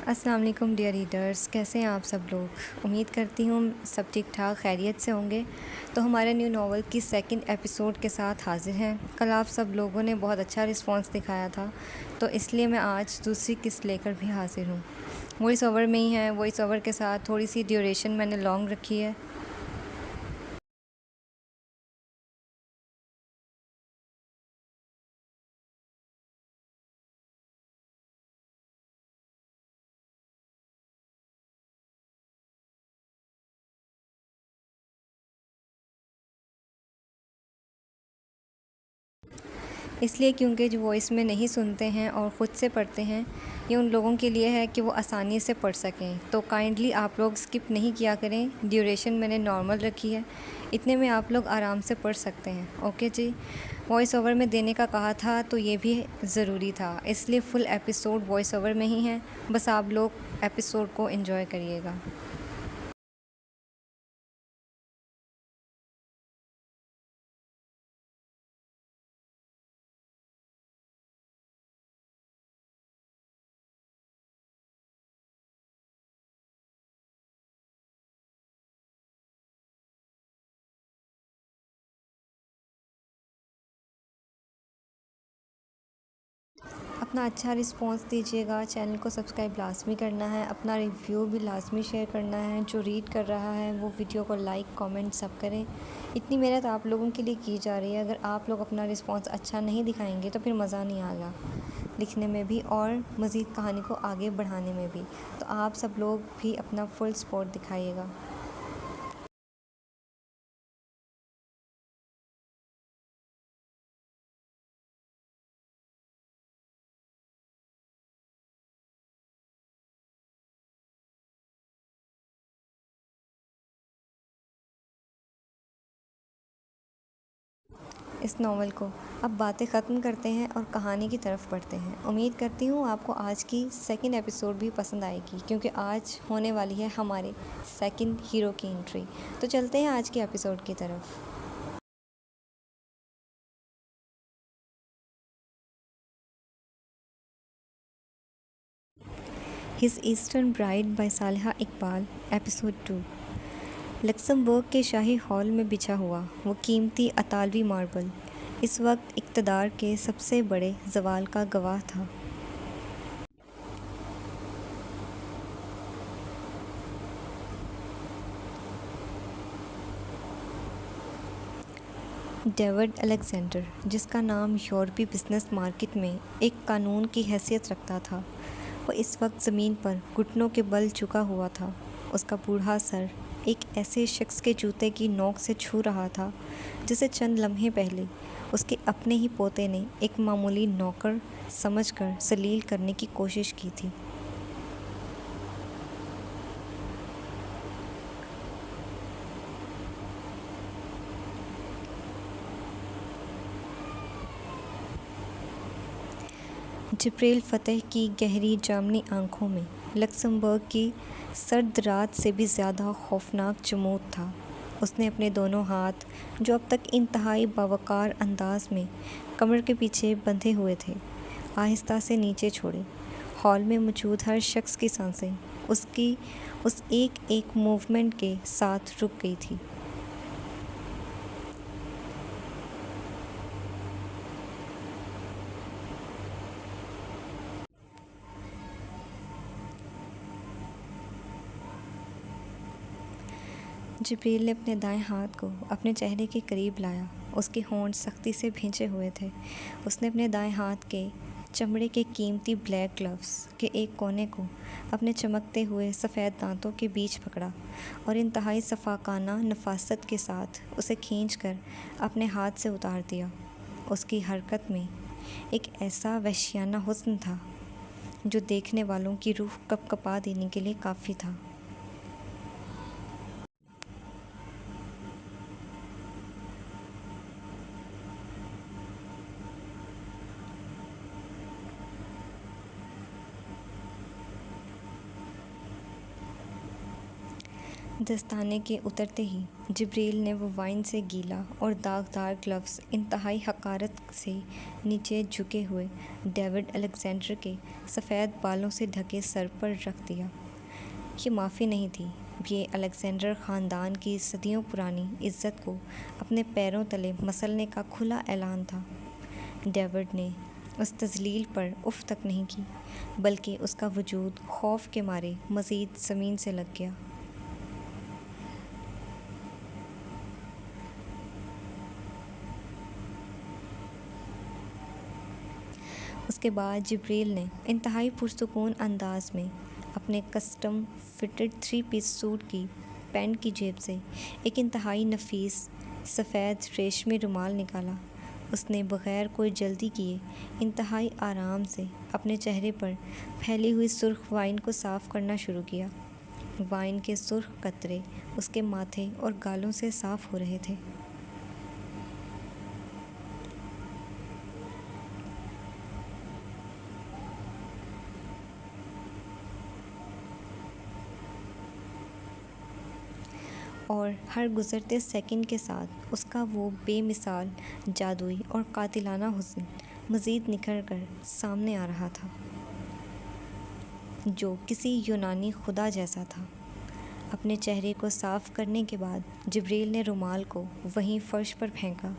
السلام علیکم dear readers, کیسے ہیں آپ سب لوگ؟ امید کرتی ہوں سب ٹھیک ٹھاک خیریت سے ہوں گے۔ تو ہمارے نیو ناول کی سیکنڈ ایپیسوڈ کے ساتھ حاضر ہیں۔ کل آپ سب لوگوں نے بہت اچھا رسپانس دکھایا تھا، تو اس لیے میں آج دوسری قسط لے کر بھی حاضر ہوں۔ وائس اوور میں ہی ہے، وائس اوور کے ساتھ تھوڑی سی ڈیوریشن میں نے لانگ رکھی ہے۔ اس لیے کیونکہ جو وائس میں نہیں سنتے ہیں اور خود سے پڑھتے ہیں، یہ ان لوگوں کے لیے ہے کہ وہ آسانی سے پڑھ سکیں۔ تو کائنڈلی آپ لوگ اسکپ نہیں کیا کریں، ڈیوریشن میں نے نارمل رکھی ہے، اتنے میں آپ لوگ آرام سے پڑھ سکتے ہیں۔ اوکے جی، وائس اوور میں دینے کا کہا تھا تو یہ بھی ضروری تھا، اس لیے فل ایپیسوڈ وائس اوور میں ہی ہے، بس آپ لوگ ایپیسوڈ کو انجوائے کریے گا۔ اپنا اچھا رسپانس دیجیے گا، چینل کو سبسکرائب لازمی کرنا ہے، اپنا ریویو بھی لازمی شیئر کرنا ہے، جو ریڈ کر رہا ہے وہ ویڈیو کو لائک کامنٹ سب کریں۔ اتنی محنت آپ لوگوں کے لیے کی جا رہی ہے، اگر آپ لوگ اپنا رسپانس اچھا نہیں دکھائیں گے تو پھر مزہ نہیں آئے گا لکھنے میں بھی اور مزید کہانی کو آگے بڑھانے میں بھی۔ تو آپ سب لوگ بھی اپنا فل سپورٹ دکھائیے گا۔ اس ناول کو اب باتیں ختم کرتے ہیں اور کہانی کی طرف بڑھتے ہیں۔ امید کرتی ہوں آپ کو آج کی سیکنڈ ایپیسوڈ بھی پسند آئے گی، کیونکہ آج ہونے والی ہے ہمارے سیکنڈ ہیرو کی انٹری۔ تو چلتے ہیں آج کی ایپیسوڈ کی طرف۔ His eastern bride by Saliha Iqbal, episode 2۔ Luxembourg کے شاہی ہال میں بچھا ہوا وہ قیمتی اطالوی ماربل اس وقت اقتدار کے سب سے بڑے زوال کا گواہ تھا۔ ڈیوڈ الیگزینڈر، جس کا نام یورپی بزنس مارکیٹ میں ایک قانون کی حیثیت رکھتا تھا، وہ اس وقت زمین پر گھٹنوں کے بل جھکا ہوا تھا۔ اس کا بوڑھا سر ایک ایسے شخص کے جوتے کی نوک سے چھو رہا تھا جسے چند لمحے پہلے اس کے اپنے ہی پوتے نے ایک معمولی نوکر سمجھ کر ذلیل کرنے کی کوشش کی تھی۔ جبریل فتح کی گہری جامنی آنکھوں میں لکسمبرگ کی سرد رات سے بھی زیادہ خوفناک جمود تھا۔ اس نے اپنے دونوں ہاتھ، جو اب تک انتہائی باوقار انداز میں کمر کے پیچھے بندھے ہوئے تھے، آہستہ سے نیچے چھوڑے۔ ہال میں موجود ہر شخص کی سانسیں اس کی اس ایک ایک موومنٹ کے ساتھ رک گئی تھی۔ جبریل نے اپنے دائیں ہاتھ کو اپنے چہرے کے قریب لایا۔ اس کے ہونٹ سختی سے بھینچے ہوئے تھے۔ اس نے اپنے دائیں ہاتھ کے چمڑے کے قیمتی بلیک گلوز کے ایک کونے کو اپنے چمکتے ہوئے سفید دانتوں کے بیچ پکڑا اور انتہائی شفقانہ نفاست کے ساتھ اسے کھینچ کر اپنے ہاتھ سے اتار دیا۔ اس کی حرکت میں ایک ایسا وحشیانہ حسن تھا جو دیکھنے والوں کی روح کپکپا دینے کے لیے کافی تھا۔ دستانے کے اترتے ہی جبریل نے وہ وائن سے گیلا اور داغدار گلوز انتہائی حقارت سے نیچے جھکے ہوئے ڈیوڈ الیگزینڈر کے سفید بالوں سے ڈھکے سر پر رکھ دیا۔ یہ معافی نہیں تھی، یہ الیگزینڈر خاندان کی صدیوں پرانی عزت کو اپنے پیروں تلے مسلنے کا کھلا اعلان تھا۔ ڈیوڈ نے اس تذلیل پر اف تک نہیں کی، بلکہ اس کا وجود خوف کے مارے مزید زمین سے لگ گیا۔ اس کے بعد جبریل نے انتہائی پرسکون انداز میں اپنے کسٹم فٹڈ 3 پیس سوٹ کی پینٹ کی جیب سے ایک انتہائی نفیس سفید ریشمی رومال نکالا۔ اس نے بغیر کوئی جلدی کیے انتہائی آرام سے اپنے چہرے پر پھیلی ہوئی سرخ وائن کو صاف کرنا شروع کیا۔ وائن کے سرخ قطرے اس کے ماتھے اور گالوں سے صاف ہو رہے تھے۔ اور ہر گزرتے سیکنڈ کے ساتھ اس کا وہ بے مثال جادوئی اور قاتلانہ حسن مزید نکھر کر سامنے آ رہا تھا، جو کسی یونانی خدا جیسا تھا۔ اپنے چہرے کو صاف کرنے کے بعد جبریل نے رومال کو وہیں فرش پر پھینکا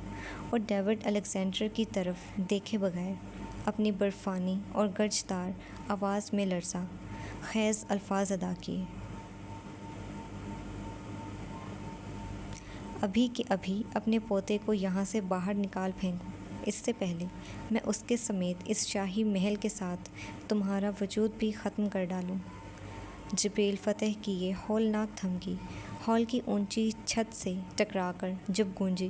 اور ڈیوڈ الیگزینڈر کی طرف دیکھے بغیر اپنی برفانی اور گرجدار آواز میں لرزاں خیز الفاظ ادا کیے۔ ابھی کہ ابھی اپنے پوتے کو یہاں سے باہر نکال پھینکوں، اس سے پہلے میں اس کے سمیت اس شاہی محل کے ساتھ تمہارا وجود بھی ختم کر ڈالوں۔ جبریل فتح کی یہ ہولناک دھمکی ہال کی اونچی چھت سے ٹکرا کر جب گونجی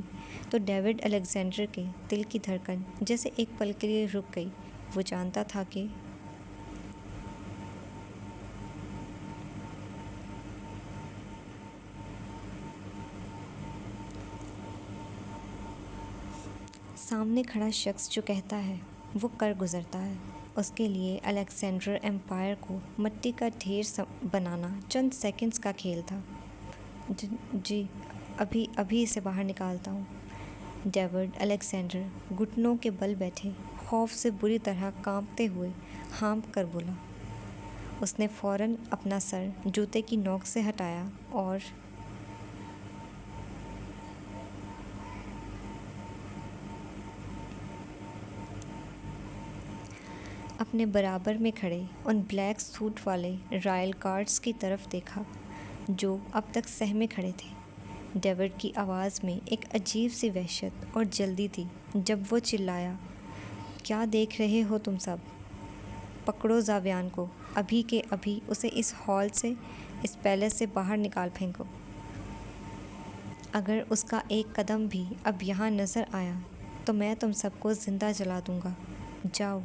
تو ڈیوڈ الیگزینڈر کے دل کی دھڑکن جیسے ایک پل کے لیے رک گئی۔ وہ جانتا تھا کہ سامنے کھڑا شخص جو کہتا ہے وہ کر گزرتا ہے۔ اس کے لیے الیگزینڈر ایمپائر کو مٹی کا ڈھیر بنانا چند سیکنڈز کا کھیل تھا۔ جی ابھی اسے باہر نکالتا ہوں۔ ڈیوڈ الیگزینڈر گھٹنوں کے بل بیٹھے خوف سے بری طرح کانپتے ہوئے ہانپ کر بولا۔ اس نے فوراً اپنا سر جوتے کی نوک سے ہٹایا اور اپنے برابر میں کھڑے ان بلیک سوٹ والے رائل گارڈز کی طرف دیکھا جو اب تک سہمے کھڑے تھے۔ ڈیوڈ کی آواز میں ایک عجیب سی وحشت اور جلدی تھی جب وہ چلایا، کیا دیکھ رہے ہو تم سب؟ پکڑو زاویان کو، ابھی کے ابھی اسے اس ہال سے، اس پیلس سے باہر نکال پھینکو۔ اگر اس کا ایک قدم بھی اب یہاں نظر آیا تو میں تم سب کو زندہ جلا دوں گا۔ جاؤ۔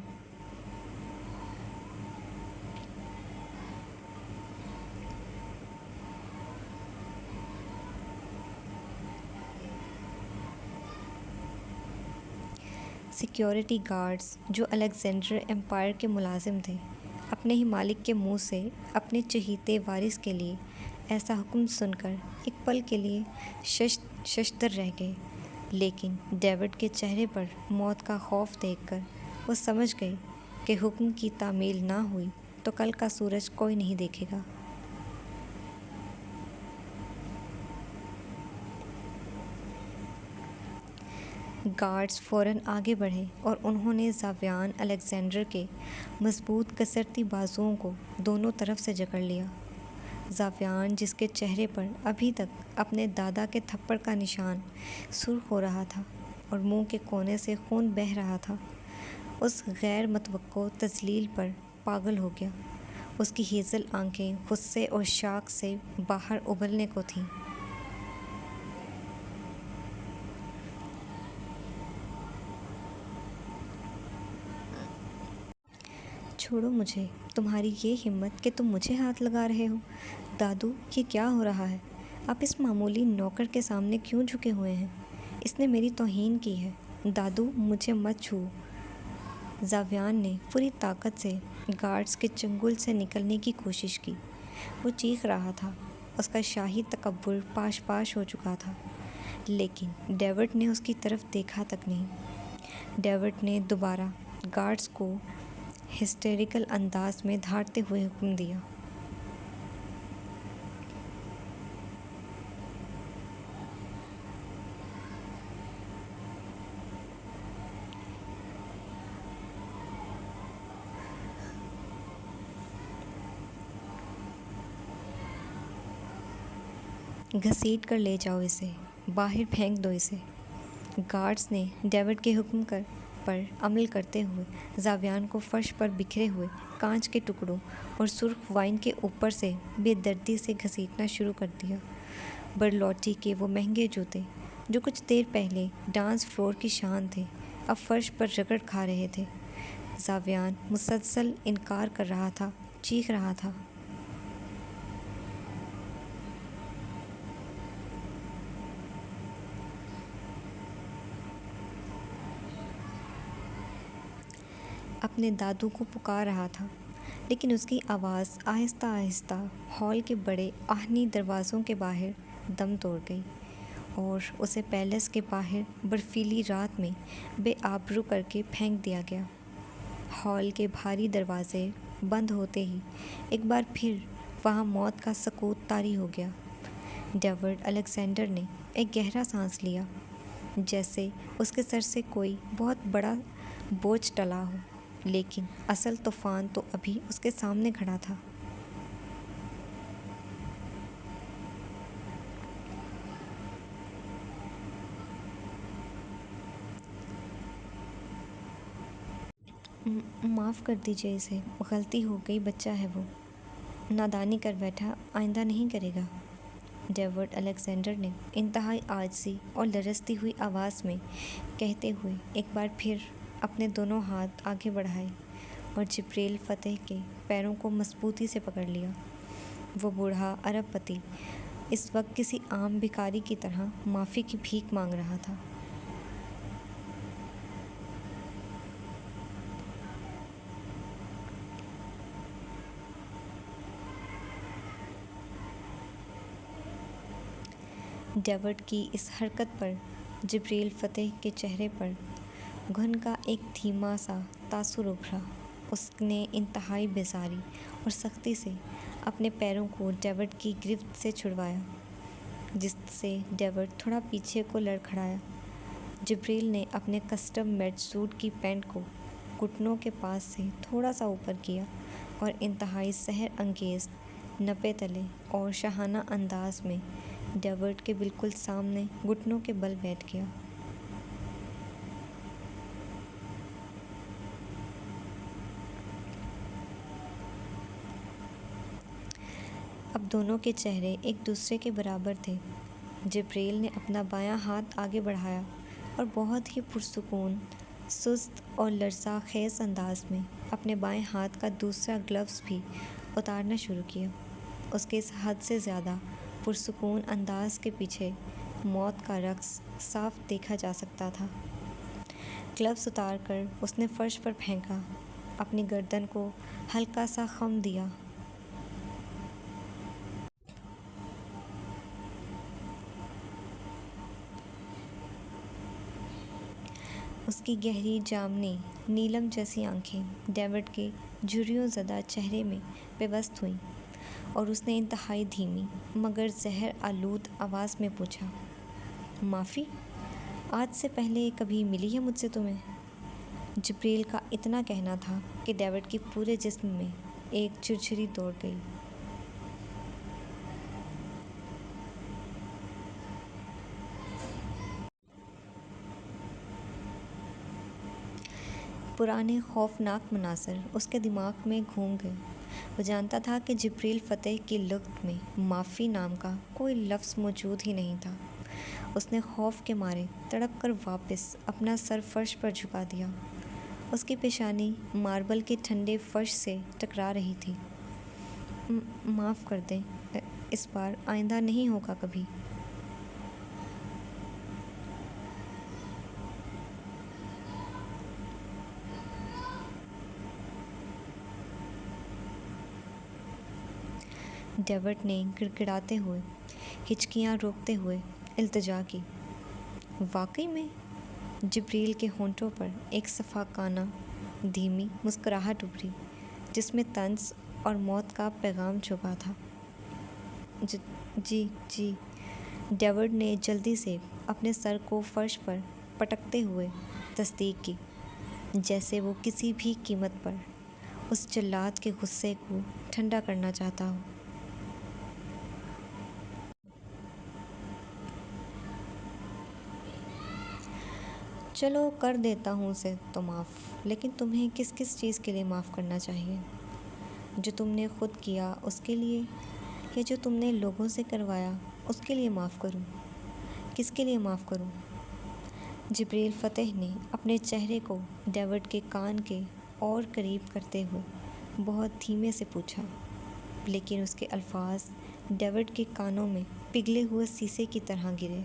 سیکیورٹی گارڈز جو الیگزینڈر ایمپائر کے ملازم تھے، اپنے ہی مالک کے منہ سے اپنے چہیتے وارث کے لیے ایسا حکم سن کر ایک پل کے لیے ششدر رہ گئے، لیکن ڈیوڈ کے چہرے پر موت کا خوف دیکھ کر وہ سمجھ گئے کہ حکم کی تعمیل نہ ہوئی تو کل کا سورج کوئی نہیں دیکھے گا۔ گارڈز فوراً آگے بڑھے اور انہوں نے زاویان الیگزینڈر کے مضبوط کسرتی بازوؤں کو دونوں طرف سے جکڑ لیا۔ زاویان، جس کے چہرے پر ابھی تک اپنے دادا کے تھپڑ کا نشان سرخ ہو رہا تھا اور منہ کے کونے سے خون بہہ رہا تھا، اس غیر متوقع تذلیل پر پاگل ہو گیا۔ اس کی ہیزل آنکھیں غصے اور شاق سے باہر ابلنے کو تھیں۔ چھوڑو مجھے، تمہاری یہ ہمت کہ تم مجھے ہاتھ لگا رہے ہو۔ دادو، یہ کیا ہو رہا ہے؟ آپ اس معمولی نوکر کے سامنے کیوں جھکے ہوئے ہیں؟ اس نے میری توہین کی ہے۔ دادو، مجھے مت چھوؤ۔ زاویان نے پوری طاقت سے گارڈز کے چنگل سے نکلنے کی کوشش کی۔ وہ چیخ رہا تھا اس کا شاہی تکبر پاش پاش ہو چکا تھا، لیکن ڈیوڈ نے اس کی طرف دیکھا تک نہیں۔ ڈیوڈ نے دوبارہ گارڈز کو ہسٹیریکل انداز میں دھاڑتے ہوئے حکم دیا۔ گھسیٹ کر لے جاؤ اسے، باہر پھینک دو اسے۔ گارڈز نے ڈیوڈ کے حکم پر عمل کرتے ہوئے زاویان کو فرش پر بکھرے ہوئے کانچ کے ٹکڑوں اور سرخ وائن کے اوپر سے بے دردی سے گھسیٹنا شروع کر دیا۔ برلوٹی کے وہ مہنگے جوتے جو کچھ دیر پہلے ڈانس فلور کی شان تھے، اب فرش پر رگڑ کھا رہے تھے۔ زاویان مسلسل انکار کر رہا تھا، چیخ رہا تھا۔ اپنے دادو کو پکار رہا تھا، لیکن اس کی آواز آہستہ آہستہ ہال کے بڑے آہنی دروازوں کے باہر دم توڑ گئی، اور اسے پیلس کے باہر برفیلی رات میں بے آبرو کر کے پھینک دیا گیا۔ ہال کے بھاری دروازے بند ہوتے ہی ایک بار پھر وہاں موت کا سکوت طاری ہو گیا۔ ڈیوڈ الیگزینڈر نے ایک گہرا سانس لیا، جیسے اس کے سر سے کوئی بہت بڑا بوجھ ٹلا ہو، لیکن اصل طوفان تو ابھی اس کے سامنے کھڑا تھا۔ معاف کر دیجیے اسے، غلطی ہو گئی، بچہ ہے وہ، نادانی کر بیٹھا، آئندہ نہیں کرے گا۔ ڈیوڈ الیگزینڈر نے انتہائی عاجزی اور لرزتی ہوئی آواز میں کہتے ہوئے ایک بار پھر اپنے دونوں ہاتھ آگے بڑھائے اور جبریل فتح کے پیروں کو مضبوطی سے پکڑ لیا۔ وہ بوڑھا ارب پتی اس وقت کسی عام بھکاری کی طرح معافی کی بھیک مانگ رہا تھا۔ ڈیوڈ کی اس حرکت پر جبریل فتح کے چہرے پر گھن کا ایک دھیما سا تاثر ابھرا۔ اس نے انتہائی بیزاری اور سختی سے اپنے پیروں کو ڈیوڈ کی گرفت سے چھڑوایا، جس سے ڈیوڈ تھوڑا پیچھے کو لڑکھڑایا۔ جبریل نے اپنے کسٹم میڈ سوٹ کی پینٹ کو گھٹنوں کے پاس سے تھوڑا سا اوپر کیا اور انتہائی سحر انگیز نپے تلے اور شاہانہ انداز میں ڈیوڈ کے بالکل سامنے گھٹنوں کے بل بیٹھ گیا۔ اب دونوں کے چہرے ایک دوسرے کے برابر تھے۔ جبریل نے اپنا بایاں ہاتھ آگے بڑھایا اور بہت ہی پرسکون، سست اور لرزاں خیز انداز میں اپنے بائیں ہاتھ کا دوسرا گلوز بھی اتارنا شروع کیا۔ اس کے اس حد سے زیادہ پرسکون انداز کے پیچھے موت کا رقص صاف دیکھا جا سکتا تھا۔ گلوز اتار کر اس نے فرش پر پھینکا، اپنی گردن کو ہلکا سا خم دیا۔ اس کی گہری جامنی نیلم جیسی آنکھیں ڈیوڈ کے جھریوں زدہ چہرے میں پیوست ہوئیں، اور اس نے انتہائی دھیمی مگر زہر آلود آواز میں پوچھا، معافی؟ آج سے پہلے کبھی ملی ہے مجھ سے تمہیں؟ جبریل کا اتنا کہنا تھا کہ ڈیوڈ کے پورے جسم میں ایک جھرجھری دوڑ گئی۔ پرانے خوفناک مناظر اس کے دماغ میں گھوم گئے۔ وہ جانتا تھا کہ جبریل فتح کی لغت میں معافی نام کا کوئی لفظ موجود ہی نہیں تھا۔ اس نے خوف کے مارے تڑپ کر واپس اپنا سر فرش پر جھکا دیا۔ اس کی پیشانی ماربل کے ٹھنڈے فرش سے ٹکرا رہی تھی۔ معاف کر دیں، اس بار آئندہ نہیں ہوگا کبھی۔ ڈیوڈ نے گڑگڑاتے ہوئے ہچکیاں روکتے ہوئے التجا کی۔ واقعی میں؟ جبریل کے ہونٹوں پر ایک صفاقانہ دھیمی مسکراہٹ ابھری جس میں طنز اور موت کا پیغام چھپا تھا۔ جی جی، ڈیوڈ نے جلدی سے اپنے سر کو فرش پر پٹکتے ہوئے تصدیق کی، جیسے وہ کسی بھی قیمت پر اس جلاد کے غصے کو ٹھنڈا کرنا چاہتا ہو۔ چلو کر دیتا ہوں اسے تو معاف، لیکن تمہیں کس کس چیز کے لیے معاف کرنا چاہیے؟ جو تم نے خود کیا اس کے لیے، یا جو تم نے لوگوں سے کروایا اس کے لیے معاف کروں؟ کس کے لیے معاف کروں؟ جبریل فتح نے اپنے چہرے کو ڈیوڈ کے کان کے اور قریب کرتے ہوئے بہت دھیمے سے پوچھا، لیکن اس کے الفاظ ڈیوڈ کے کانوں میں پگھلے ہوئے سیسے کی طرح گرے۔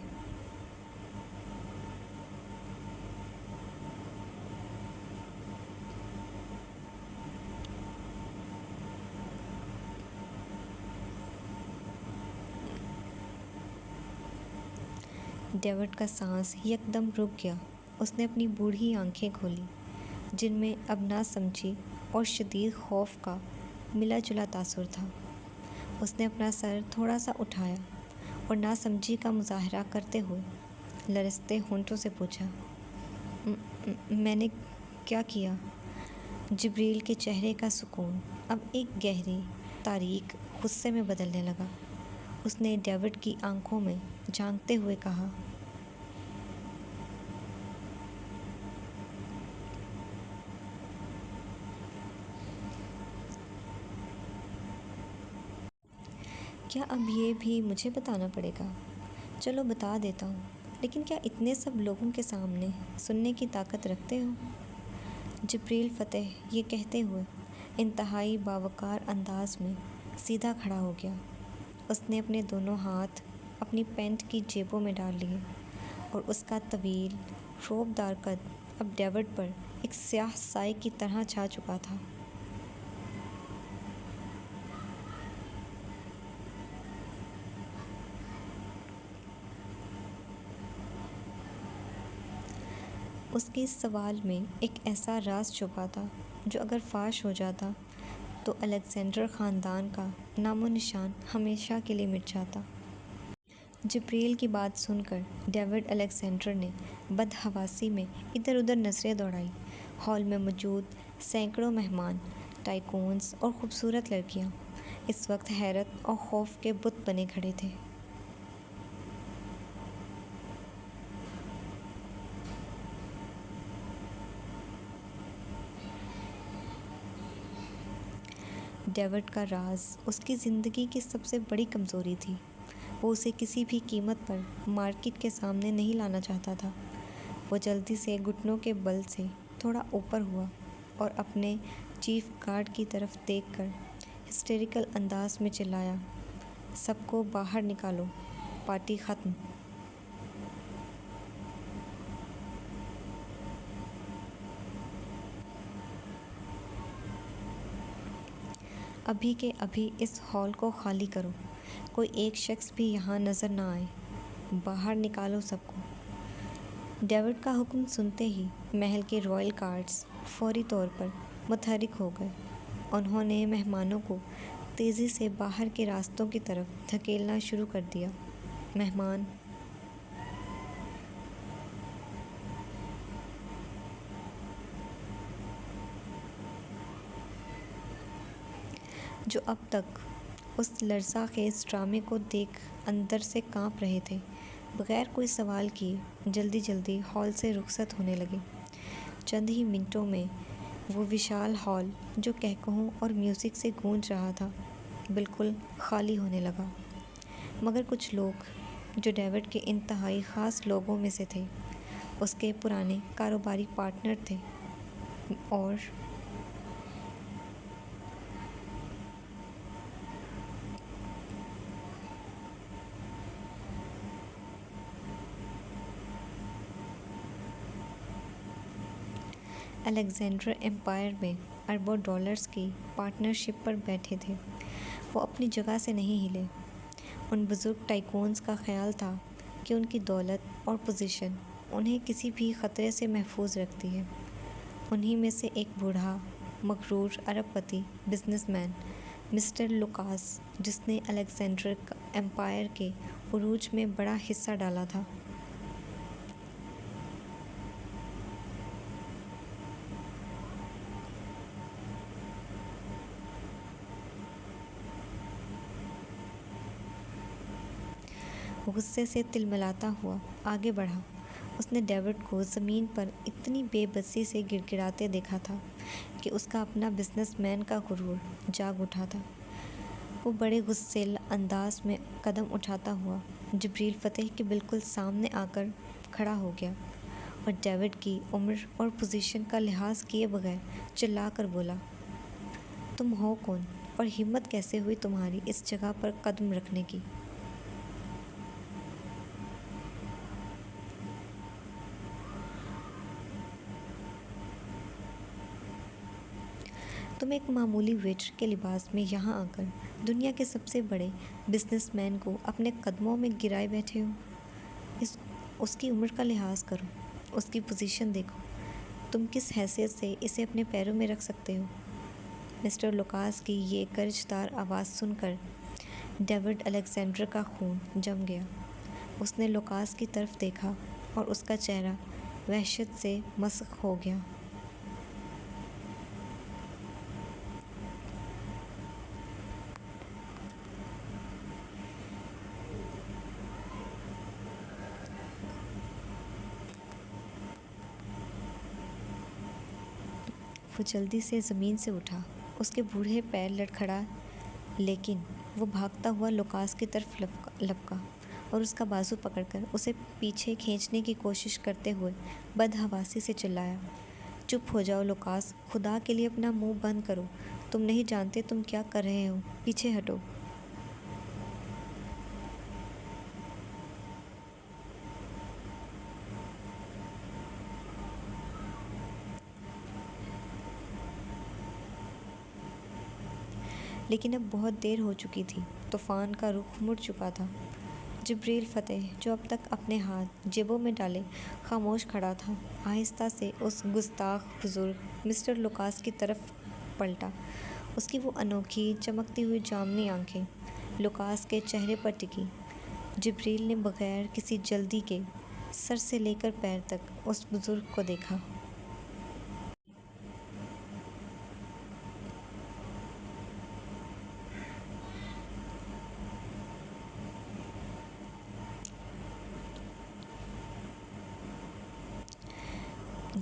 ڈیوڈ کا سانس یکدم رک گیا۔ اس نے اپنی بوڑھی آنکھیں کھولیں، جن میں اب ناسمجھی اور شدید خوف کا ملا جلا تاثر تھا۔ اس نے اپنا سر تھوڑا سا اٹھایا اور ناسمجھی کا مظاہرہ کرتے ہوئے لرزتے ہونٹوں سے پوچھا، میں نے کیا کیا؟ جبریل کے چہرے کا سکون اب ایک گہرے تاریک غصے میں بدلنے لگا۔ اس نے ڈیوڈ کی آنکھوں میں جھانکتے ہوئے کہا، کیا اب یہ بھی مجھے بتانا پڑے گا؟ چلو بتا دیتا ہوں، لیکن کیا اتنے سب لوگوں کے سامنے سننے کی طاقت رکھتے ہو؟ جبریل فتح یہ کہتے ہوئے انتہائی باوقار انداز میں سیدھا کھڑا ہو گیا۔ اس نے اپنے دونوں ہاتھ اپنی پینٹ کی جیبوں میں ڈال لیے اور اس کا طویل رعب دار قد اب ڈیوڈ پر ایک سیاہ سائے کی طرح چھا چکا تھا۔ اس کے اس سوال میں ایک ایسا راز چھپا تھا جو اگر فاش ہو جاتا تو الیگزینڈر خاندان کا نام و نشان ہمیشہ کے لیے مٹ جاتا۔ جبریل کی بات سن کر ڈیوڈ الیگزینڈر نے بدحواسی میں ادھر ادھر نظریں دوڑائیں۔ ہال میں موجود سینکڑوں مہمان، ٹائکونز اور خوبصورت لڑکیاں اس وقت حیرت اور خوف کے بت بنے کھڑے تھے۔ ڈیوڈ کا راز اس کی زندگی کی سب سے بڑی کمزوری تھی۔ وہ اسے کسی بھی قیمت پر مارکیٹ کے سامنے نہیں لانا چاہتا تھا۔ وہ جلدی سے گھٹنوں کے بل سے تھوڑا اوپر ہوا اور اپنے چیف گارڈ کی طرف دیکھ کر ہسٹیریکل انداز میں چلایا، سب کو باہر نکالو، پارٹی ختم۔ ابھی کے ابھی اس ہال کو خالی کرو، کوئی ایک شخص بھی یہاں نظر نہ آئے، باہر نکالو سب کو۔ ڈیوڈ کا حکم سنتے ہی محل کے رائل گارڈز فوری طور پر متحرک ہو گئے۔ انہوں نے مہمانوں کو تیزی سے باہر کے راستوں کی طرف دھکیلنا شروع کر دیا۔ مہمان جو اب تک اس لرزہ خیز ڈرامے کو دیکھ اندر سے کانپ رہے تھے، بغیر کوئی سوال کیے جلدی جلدی ہال سے رخصت ہونے لگے۔ چند ہی منٹوں میں وہ وشال ہال جو کہکہوں اور میوزک سے گونج رہا تھا بالکل خالی ہونے لگا، مگر کچھ لوگ جو ڈیوڈ کے انتہائی خاص لوگوں میں سے تھے، اس کے پرانے کاروباری پارٹنر تھے اور الیگزینڈر ایمپائر میں اربوں ڈالرز کی پارٹنرشپ پر بیٹھے تھے۔ وہ اپنی جگہ سے نہیں ہلے۔ ان بزرگ ٹائکونز کا خیال تھا کہ ان کی دولت اور پوزیشن انہیں کسی بھی خطرے سے محفوظ رکھتی ہے۔ انہی میں سے ایک بوڑھا مغرور ارب پتی بزنس مین مسٹر لوکاس، جس نے الیگزینڈرک ایمپائر کے عروج میں بڑا حصہ ڈالا تھا۔ غصے سے تلملاتا ہوا آگے بڑھا۔ اس نے ڈیوڈ کو زمین پر اتنی بے بسی سے گڑگڑاتے دیکھا تھا کہ اس کا اپنا بزنس مین کا غرور جاگ اٹھا تھا۔ وہ بڑے غصیل انداز میں قدم اٹھاتا ہوا جبریل فتح کے بالکل سامنے آ کر کھڑا ہو گیا اور ڈیوڈ کی عمر اور پوزیشن کا لحاظ کیے بغیر چلا کر بولا، تم ہو کون اور ہمت کیسے ہوئی تمہاری اس جگہ پر قدم رکھنے کی؟ تم ایک معمولی ویٹر کے لباس میں یہاں آ کر دنیا کے سب سے بڑے بزنس مین کو اپنے قدموں میں گرائے بیٹھے ہو۔ اس کی عمر کا لحاظ کرو، اس کی پوزیشن دیکھو، تم کس حیثیت سے اسے اپنے پیروں میں رکھ سکتے ہو؟ مسٹر لوکاس کی یہ گرجدار آواز سن کر ڈیوڈ الیگزینڈر کا خون جم گیا۔ اس نے لوکاس کی طرف دیکھا اور اس کا چہرہ وحشت سے مسخ ہو گیا۔ وہ جلدی سے زمین سے اٹھا، اس کے بوڑھے پیر لڑکھڑا، لیکن وہ بھاگتا ہوا لوکاس کی طرف لپکا اور اس کا بازو پکڑ کر اسے پیچھے کھینچنے کی کوشش کرتے ہوئے بدحواسی سے چلایا، چپ ہو جاؤ لوکاس، خدا کے لیے اپنا منہ بند کرو، تم نہیں جانتے تم کیا کر رہے ہو، پیچھے ہٹو۔ لیکن اب بہت دیر ہو چکی تھی، طوفان کا رخ مڑ چکا تھا۔ جبریل فتح، جو اب تک اپنے ہاتھ جیبوں میں ڈالے خاموش کھڑا تھا، آہستہ سے اس گستاخ بزرگ مسٹر لوکاس کی طرف پلٹا۔ اس کی وہ انوکھی چمکتی ہوئی جامنی آنکھیں لوکاس کے چہرے پر ٹکی۔ جبریل نے بغیر کسی جلدی کے سر سے لے کر پیر تک اس بزرگ کو دیکھا۔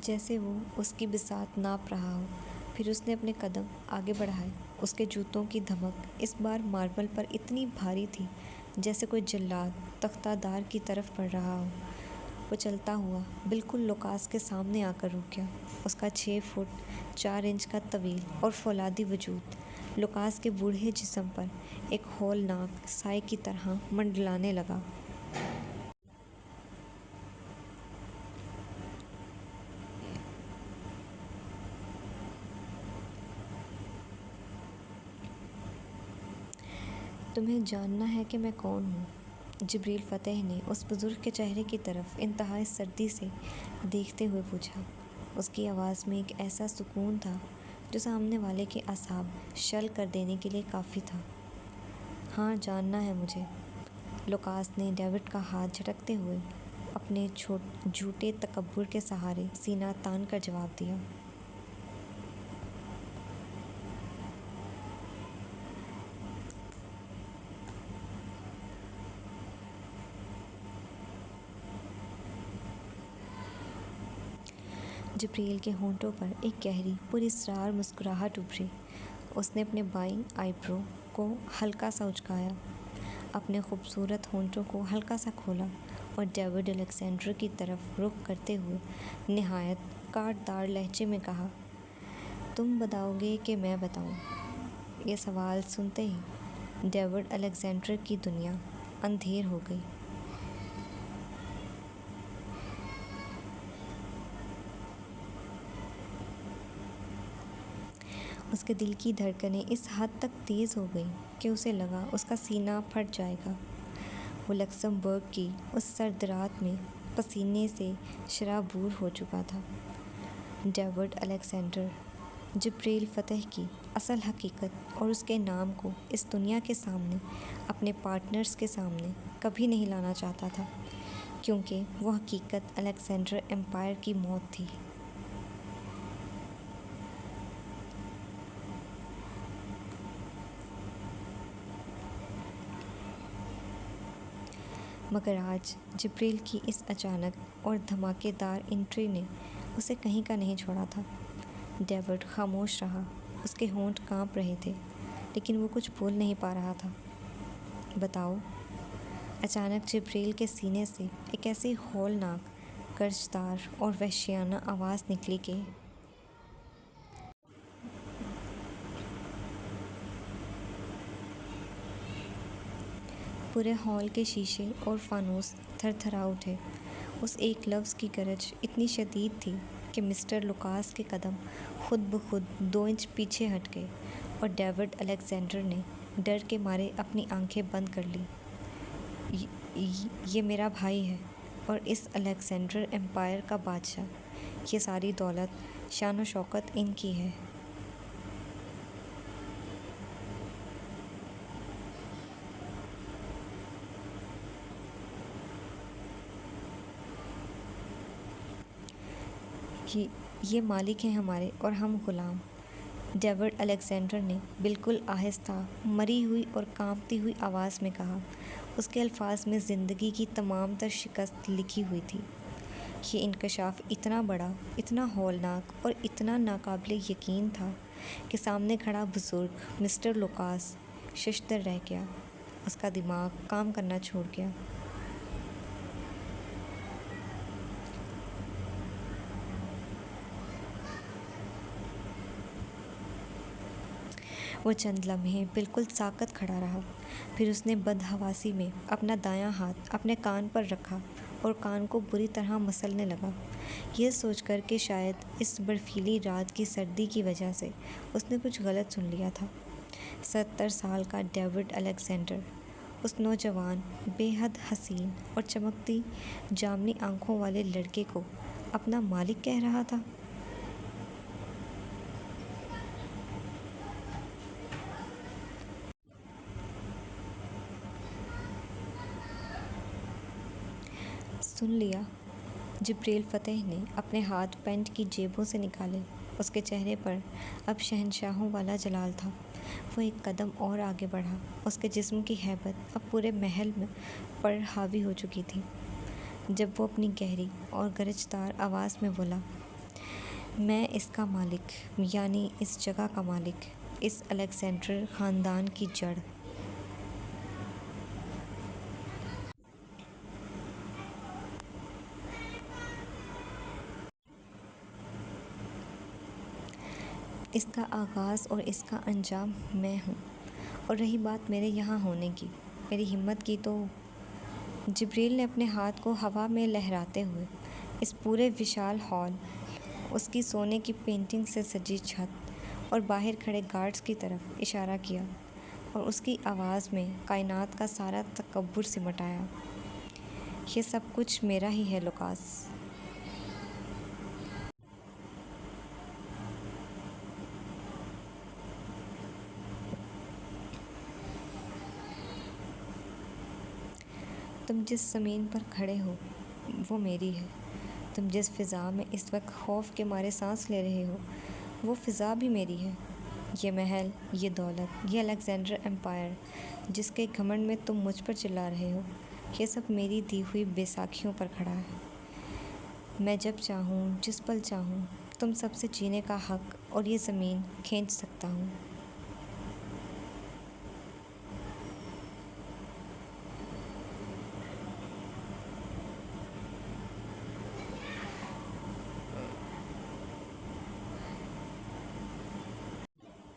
جیسے وہ اس کی بساط ناپ رہا ہو۔ پھر اس نے اپنے قدم آگے بڑھائے۔ اس کے جوتوں کی دھمک اس بار ماربل پر اتنی بھاری تھی جیسے کوئی جلاد تختہ دار کی طرف بڑھ رہا ہو۔ وہ چلتا ہوا بالکل لوکاس کے سامنے آ کر رک گیا۔ اس کا 6 فٹ 4 انچ کا طویل اور فولادی وجود لوکاس کے بوڑھے جسم پر ایک ہولناک سائے کی طرح منڈلانے لگا۔ تمہیں جاننا ہے کہ میں کون ہوں؟ جبریل فتح نے اس بزرگ کے چہرے کی طرف انتہائی سردی سے دیکھتے ہوئے پوچھا۔ اس کی آواز میں ایک ایسا سکون تھا جو سامنے والے کے اعصاب شل کر دینے کے لیے کافی تھا۔ ہاں، جاننا ہے مجھے، لوکاس نے ڈیوڈ کا ہاتھ جھٹکتے ہوئے اپنے جھوٹے تکبر کے سہارے سینہ تان کر جواب دیا۔ جبریل کے ہونٹوں پر ایک گہری پراسرار مسکراہٹ ابھری۔ اس نے اپنے بائیں آئی برو کو ہلکا سا اچکایا، اپنے خوبصورت ہونٹوں کو ہلکا سا کھولا اور ڈیوڈ الیگزینڈر کی طرف رخ کرتے ہوئے نہایت کاٹ دار لہجے میں کہا، تم بتاؤ گے کہ میں بتاؤں؟ یہ سوال سنتے ہی ڈیوڈ الیگزینڈر کی دنیا اندھیر ہو گئی۔ اس اس کے دل کی دھڑکنیں اس حد تک تیز ہو گئیں کہ اسے لگا اس کا سینہ پھٹ جائے گا۔ وہ لکسمبرگ کی اس سرد رات میں پسینے سے شرابور ہو چکا تھا۔ ڈیوڈ الیگزینڈر جبریل فتح کی اصل حقیقت اور اس کے نام کو اس دنیا کے سامنے، اپنے پارٹنرز کے سامنے کبھی نہیں لانا چاہتا تھا، کیونکہ وہ حقیقت الیگزینڈر امپائر کی موت تھی۔ مگر آج جبریل کی اس اچانک اور دھماکے دار انٹری نے اسے کہیں کا نہیں چھوڑا تھا۔ ڈیوڈ خاموش رہا، اس کے ہونٹ کانپ رہے تھے، لیکن وہ کچھ بول نہیں پا رہا تھا۔ بتاؤ۔ اچانک جبریل کے سینے سے ایک ایسی ہولناک، گرجدار اور وحشیانہ آواز نکلی کہ پورے ہال کے شیشے اور فانوس تھر تھرا اٹھے۔ اس ایک لفظ کی گرج اتنی شدید تھی کہ مسٹر لوکاس کے قدم خود بخود 2 انچ پیچھے ہٹ گئے اور ڈیوڈ الیگزینڈر نے ڈر کے مارے اپنی آنکھیں بند کر لیں۔ یہ میرا بھائی ہے اور اس الیگزینڈر امپائر کا بادشاہ۔ یہ ساری دولت، شان و شوکت ان کی ہے۔ یہ مالک ہیں ہمارے اور ہم غلام۔ ڈیوڈ الیگزینڈر نے بالکل آہستہ، مری ہوئی اور کانپتی ہوئی آواز میں کہا۔ اس کے الفاظ میں زندگی کی تمام تر شکست لکھی ہوئی تھی۔ یہ انکشاف اتنا بڑا، اتنا ہولناک اور اتنا ناقابل یقین تھا کہ سامنے کھڑا بزرگ مسٹر لوکاس ششدر رہ گیا۔ اس کا دماغ کام کرنا چھوڑ گیا۔ وہ چند لمحے بالکل ساکت کھڑا رہا، پھر اس نے بدحواسی میں اپنا دایاں ہاتھ اپنے کان پر رکھا اور کان کو بری طرح مسلنے لگا، یہ سوچ کر کہ شاید اس برفیلی رات کی سردی کی وجہ سے اس نے کچھ غلط سن لیا تھا۔ 70 سال کا ڈیوڈ الیگزینڈر اس نوجوان، بے حد حسین اور چمکتی جامنی آنکھوں والے لڑکے کو اپنا مالک کہہ رہا تھا۔ سن لیا؟ جبریل فتح نے اپنے ہاتھ پینٹ کی جیبوں سے نکالے۔ اس کے چہرے پر اب شہنشاہوں والا جلال تھا۔ وہ ایک قدم اور آگے بڑھا۔ اس کے جسم کی ہیبت اب پورے محل پر حاوی ہو چکی تھی۔ جب وہ اپنی گہری اور گرجدار آواز میں بولا، میں اس کا مالک، یعنی اس جگہ کا مالک، اس الیگزینڈر خاندان کی جڑ۔ اس کا آغاز اور اس کا انجام میں ہوں، اور رہی بات میرے یہاں ہونے کی، میری ہمت کی تو… جبریل نے اپنے ہاتھ کو ہوا میں لہراتے ہوئے اس پورے وشال ہال، اس کی سونے کی پینٹنگ سے سجی چھت اور باہر کھڑے گارڈز کی طرف اشارہ کیا، اور اس کی آواز میں کائنات کا سارا تکبر سمٹ آیا۔ یہ سب کچھ میرا ہی ہے لوکاس۔ تم جس زمین پر کھڑے ہو وہ میری ہے۔ تم جس فضا میں اس وقت خوف کے مارے سانس لے رہے ہو وہ فضا بھی میری ہے۔ یہ محل، یہ دولت، یہ الیگزینڈر امپائر جس کے گھمنڈ میں تم مجھ پر چلا رہے ہو، یہ سب میری دی ہوئی بیساکھیوں پر کھڑا ہے۔ میں جب چاہوں، جس پل چاہوں، تم سب سے جینے کا حق اور یہ زمین کھینچ سکتا ہوں۔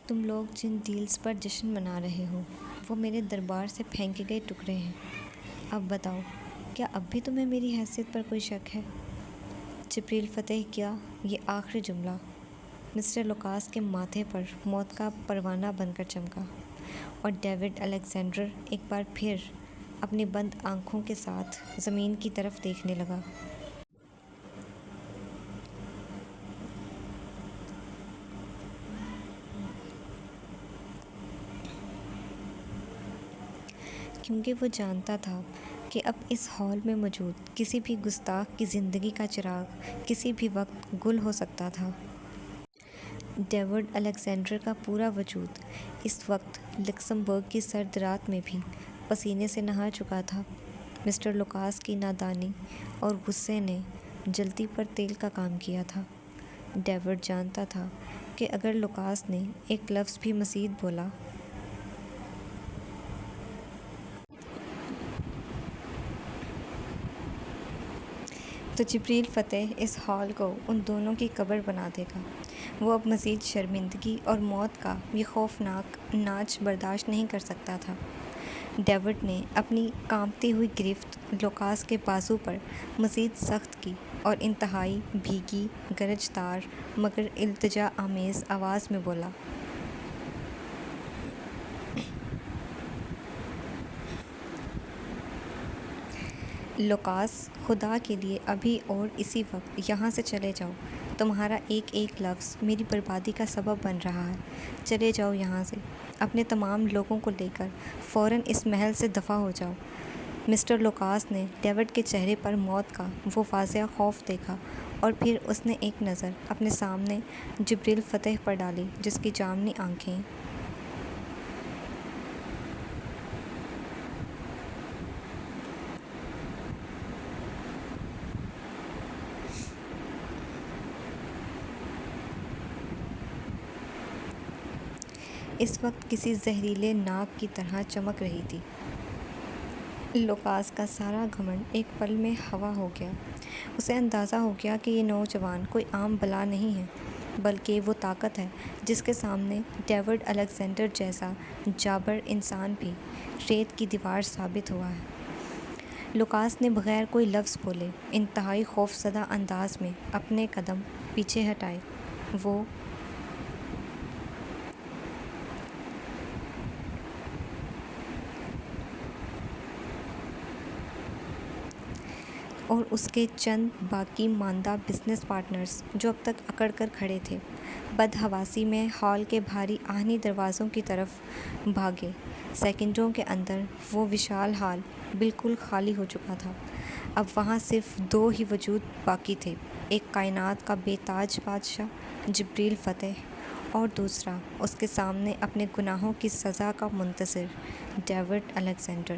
تم لوگ جن ڈیلز پر جشن منا رہے ہو وہ میرے دربار سے پھینکے گئے ٹکڑے ہیں۔ اب بتاؤ، کیا اب بھی تمہیں میری حیثیت پر کوئی شک ہے؟ جبریل فتح کیا یہ آخری جملہ مسٹر لوکاس کے ماتھے پر موت کا پروانہ بن کر چمکا اور ڈیوڈ الیگزینڈر ایک بار پھر اپنی بند آنکھوں کے ساتھ زمین کی طرف دیکھنے لگا۔ کیونکہ وہ جانتا تھا کہ اب اس ہال میں موجود کسی بھی گستاخ کی زندگی کا چراغ کسی بھی وقت گل ہو سکتا تھا۔ ڈیوڈ الیگزینڈر کا پورا وجود اس وقت لکسمبرگ کی سرد رات میں بھی پسینے سے نہا چکا تھا۔ مسٹر لوکاس کی نادانی اور غصے نے جلتی پر تیل کا کام کیا تھا۔ ڈیوڈ جانتا تھا کہ اگر لوکاس نے ایک لفظ بھی مزید بولا تو جبریل فتح اس ہال کو ان دونوں کی قبر بنا دے گا۔ وہ اب مزید شرمندگی اور موت کا یہ خوفناک ناچ برداشت نہیں کر سکتا تھا۔ ڈیوڈ نے اپنی کانپتی ہوئی گرفت لوکاس کے بازو پر مزید سخت کی اور انتہائی بھیگی، گرجدار مگر التجا آمیز آواز میں بولا، لوکاس، خدا کے لیے ابھی اور اسی وقت یہاں سے چلے جاؤ۔ تمہارا ایک ایک لفظ میری بربادی کا سبب بن رہا ہے۔ چلے جاؤ یہاں سے، اپنے تمام لوگوں کو لے کر فوراً اس محل سے دفع ہو جاؤ۔ مسٹر لوکاس نے ڈیوڈ کے چہرے پر موت کا وہ واضح خوف دیکھا اور پھر اس نے ایک نظر اپنے سامنے جبریل فتح پر ڈالی جس کی جامنی آنکھیں اس وقت کسی زہریلے ناگ کی طرح چمک رہی تھی۔ لوکاس کا سارا گھمنڈ ایک پل میں ہوا ہو گیا۔ اسے اندازہ ہو گیا کہ یہ نوجوان کوئی عام بلا نہیں ہے بلکہ وہ طاقت ہے جس کے سامنے ڈیوڈ الیگزینڈر جیسا جابر انسان بھی ریت کی دیوار ثابت ہوا ہے۔ لوکاس نے بغیر کوئی لفظ بولے انتہائی خوفزدہ انداز میں اپنے قدم پیچھے ہٹائے۔ وہ اور اس کے چند باقی ماندہ بزنس پارٹنرز جو اب تک اکڑ کر کھڑے تھے، بدحواسی میں ہال کے بھاری آہنی دروازوں کی طرف بھاگے۔ سیکنڈوں کے اندر وہ وشال ہال بالکل خالی ہو چکا تھا۔ اب وہاں صرف دو ہی وجود باقی تھے، ایک کائنات کا بے تاج بادشاہ جبریل فتح اور دوسرا اس کے سامنے اپنے گناہوں کی سزا کا منتظر ڈیوڈ الیگزینڈر۔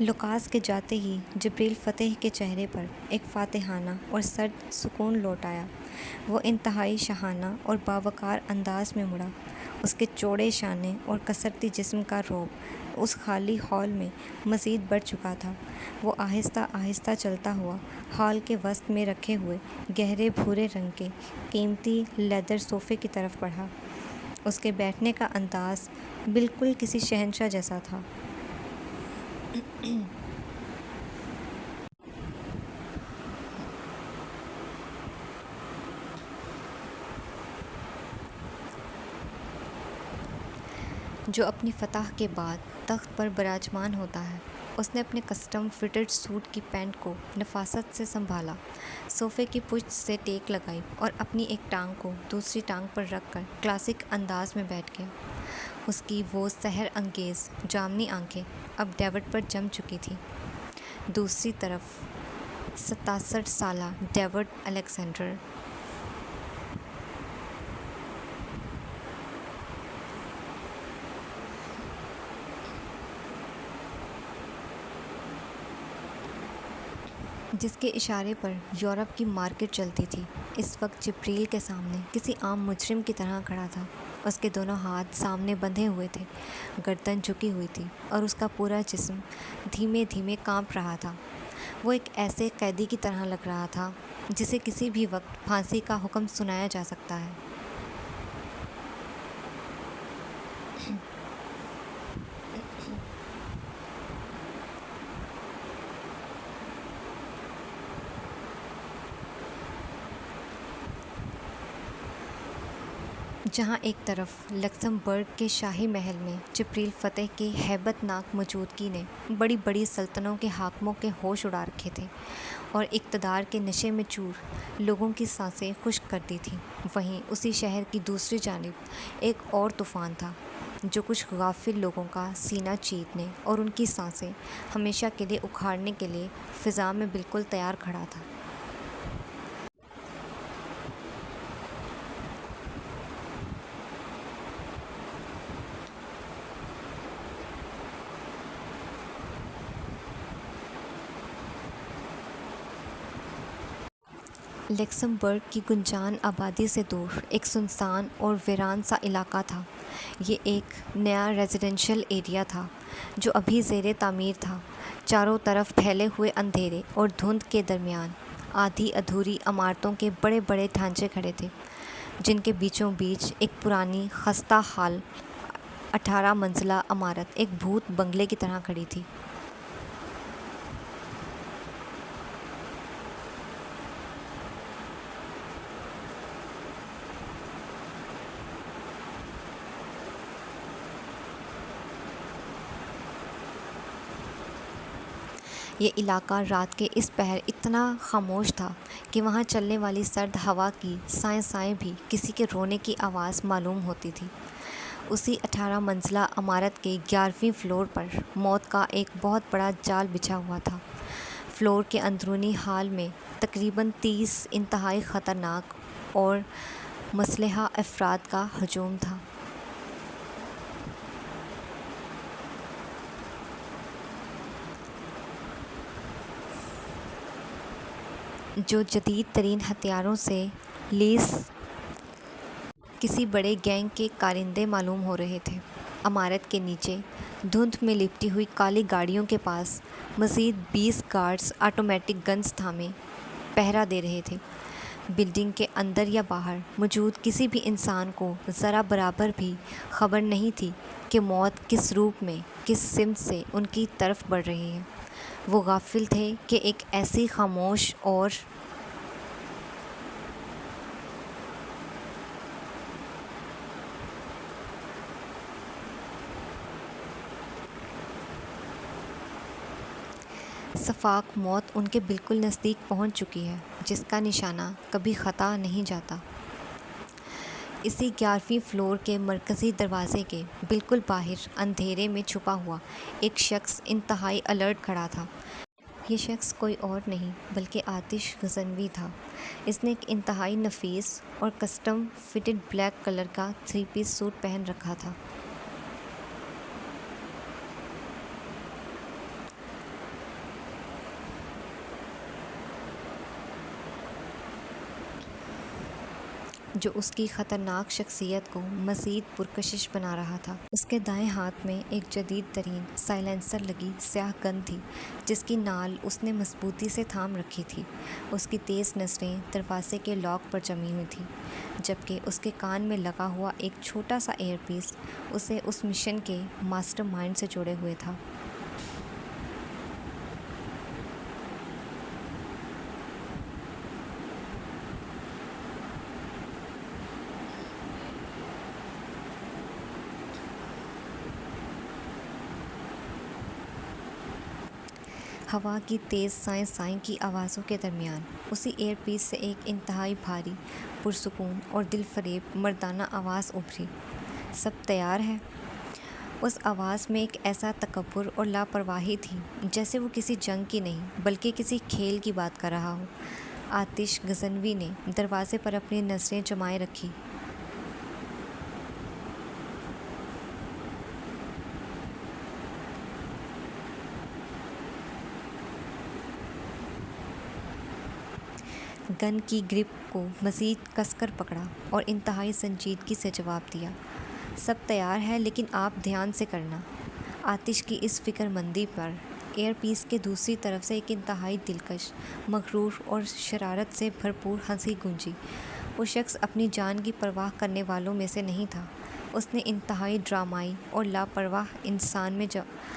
لوکاس کے جاتے ہی جبریل فتح کے چہرے پر ایک فاتحانہ اور سرد سکون لوٹ آیا۔ وہ انتہائی شاہانہ اور باوقار انداز میں مڑا۔ اس کے چوڑے شانے اور کسرتی جسم کا رعب اس خالی ہال میں مزید بڑھ چکا تھا۔ وہ آہستہ آہستہ چلتا ہوا ہال کے وسط میں رکھے ہوئے گہرے بھورے رنگ کے قیمتی لیدر صوفے کی طرف بڑھا۔ اس کے بیٹھنے کا انداز بالکل کسی شہنشاہ جیسا تھا۔ جو اپنی فتح کے بعد تخت پر براجمان ہوتا ہے۔ اس نے اپنے کسٹم فٹڈ سوٹ کی پینٹ کو نفاست سے سنبھالا، صوفے کی پشت سے ٹیک لگائی اور اپنی ایک ٹانگ کو دوسری ٹانگ پر رکھ کر کلاسک انداز میں بیٹھ گیا۔ اس کی وہ سحر انگیز جامنی آنکھیں اب ڈیوڈ پر جم چکی تھیں۔ دوسری طرف 67 سالہ ڈیوڈ الیگزینڈر جس کے اشارے پر یورپ کی مارکیٹ چلتی تھی، اس وقت جبریل کے سامنے کسی عام مجرم کی طرح کھڑا تھا۔ اس کے دونوں ہاتھ سامنے بندھے ہوئے تھے، گردن جھکی ہوئی تھی اور اس کا پورا جسم دھیمے دھیمے کانپ رہا تھا۔ وہ ایک ایسے قیدی کی طرح لگ رہا تھا جسے کسی بھی وقت پھانسی کا حکم سنایا جا سکتا ہے۔ جہاں ایک طرف لکسمبرگ کے شاہی محل میں جبریل فتح کی ہیبت ناک موجودگی نے بڑی بڑی سلطنتوں کے حاکموں کے ہوش اڑا رکھے تھے اور اقتدار کے نشے میں چور لوگوں کی سانسیں خشک کر دی تھیں، وہیں اسی شہر کی دوسری جانب ایک اور طوفان تھا جو کچھ غافل لوگوں کا سینہ چیرنے اور ان کی سانسیں ہمیشہ کے لیے اکھاڑنے کے لیے فضا میں بالکل تیار کھڑا تھا۔ لکسمبرگ کی گنجان آبادی سے دور ایک سنسان اور ویران سا علاقہ تھا۔ یہ ایک نیا ریزیڈنشل ایریا تھا جو ابھی زیر تعمیر تھا۔ چاروں طرف پھیلے ہوئے اندھیرے اور دھند کے درمیان آدھی ادھوری عمارتوں کے بڑے بڑے ڈھانچے کھڑے تھے، جن کے بیچوں بیچ ایک پرانی خستہ حال 18 منزلہ عمارت ایک بھوت بنگلے کی طرح کھڑی تھی۔ یہ علاقہ رات کے اس پہر اتنا خاموش تھا کہ وہاں چلنے والی سرد ہوا کی سائیں سائیں بھی کسی کے رونے کی آواز معلوم ہوتی تھی۔ اسی 18 منزلہ عمارت کے 11ویں فلور پر موت کا ایک بہت بڑا جال بچھا ہوا تھا۔ فلور کے اندرونی ہال میں تقریباً 30 انتہائی خطرناک اور مسلح افراد کا ہجوم تھا۔ جو جدید ترین ہتھیاروں سے لیس کسی بڑے گینگ کے کارندے معلوم ہو رہے تھے۔ عمارت کے نیچے دھند میں لپٹی ہوئی کالی گاڑیوں کے پاس مزید 20 گارڈز آٹومیٹک گنز تھامے پہرا دے رہے تھے۔ بلڈنگ کے اندر یا باہر موجود کسی بھی انسان کو ذرا برابر بھی خبر نہیں تھی کہ موت کس روپ میں کس سمت سے ان کی طرف بڑھ رہی ہے۔ وہ غافل تھے کہ ایک ایسی خاموش اور شفاق موت ان کے بالکل نزدیک پہنچ چکی ہے، جس کا نشانہ کبھی خطا نہیں جاتا۔ اسی 11ویں فلور کے مرکزی دروازے کے بالکل باہر اندھیرے میں چھپا ہوا ایک شخص انتہائی الرٹ کھڑا تھا۔ یہ شخص کوئی اور نہیں بلکہ آتش غزنوی تھا۔ اس نے ایک انتہائی نفیس اور کسٹم فٹڈ بلیک کلر کا 3 پیس سوٹ پہن رکھا تھا۔ جو اس کی خطرناک شخصیت کو مزید پرکشش بنا رہا تھا۔ اس کے دائیں ہاتھ میں ایک جدید ترین سائلنسر لگی سیاہ گن تھی جس کی نال اس نے مضبوطی سے تھام رکھی تھی۔ اس کی تیز نظریں دروازے کے لاک پر جمی ہوئی تھیں، جبکہ اس کے کان میں لگا ہوا ایک چھوٹا سا ایئر پیس اسے اس مشن کے ماسٹر مائنڈ سے جوڑے ہوئے تھا۔ ہوا کی تیز سائیں سائیں کی آوازوں کے درمیان اسی ایئر پیس سے ایک انتہائی بھاری، پرسکون اور دل فریب مردانہ آواز ابھری۔ سب تیار ہے؟ اس آواز میں ایک ایسا تکبر اور لاپرواہی تھی جیسے وہ کسی جنگ کی نہیں بلکہ کسی کھیل کی بات کر رہا ہو۔ آتش غزنوی نے دروازے پر اپنی نظریں جمائے رکھی۔ گن کی گرپ کو مزید کس کر پکڑا اور انتہائی سنجیدگی سے جواب دیا، سب تیار ہے لیکن آپ دھیان سے کرنا۔ آتش کی اس فکر مندی پر ایئر پیس کے دوسری طرف سے ایک انتہائی دلکش، مغرور اور شرارت سے بھرپور ہنسی گونجی۔ وہ شخص اپنی جان کی پرواہ کرنے والوں میں سے نہیں تھا۔ اس نے انتہائی ڈرامائی اور لاپرواہ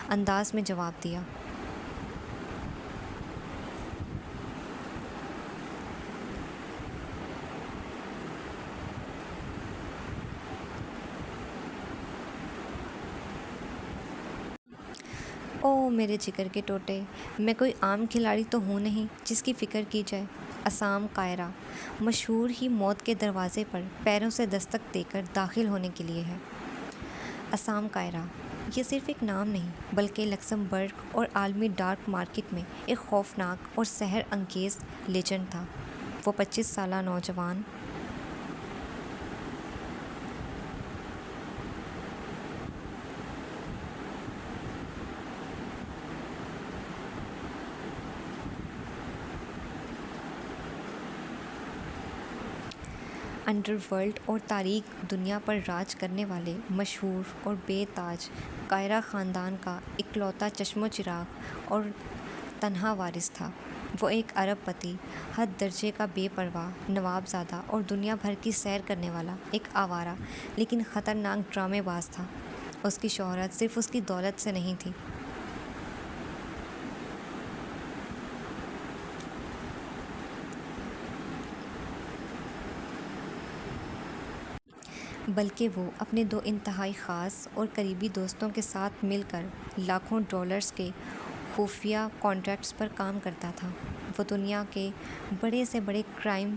انداز میں جواب دیا، او میرے جگر کے ٹوٹے، میں کوئی عام کھلاڑی تو ہوں نہیں جس کی فکر کی جائے۔ اسام کائرہ مشہور ہی موت کے دروازے پر پیروں سے دستک دے کر داخل ہونے کے لیے ہے۔ اسام کائرہ یہ صرف ایک نام نہیں بلکہ لکسمبرگ اور عالمی ڈارک مارکیٹ میں ایک خوفناک اور سحر انگیز لیجنڈ تھا۔ وہ 25 سالہ نوجوان انڈر ورلڈ اور تاریک دنیا پر راج کرنے والے مشہور اور بے تاج کائرہ خاندان کا اکلوتا چشم و چراغ اور تنہا وارث تھا۔ وہ ایک ارب پتی، حد درجے کا بے پرواہ نواب زادہ اور دنیا بھر کی سیر کرنے والا ایک آوارہ لیکن خطرناک ڈرامے باز تھا۔ اس کی شہرت صرف اس کی دولت سے نہیں تھی بلکہ وہ اپنے دو انتہائی خاص اور قریبی دوستوں کے ساتھ مل کر لاکھوں ڈالرز کے خفیہ کانٹریکٹس پر کام کرتا تھا۔ وہ دنیا کے بڑے سے بڑے کرائم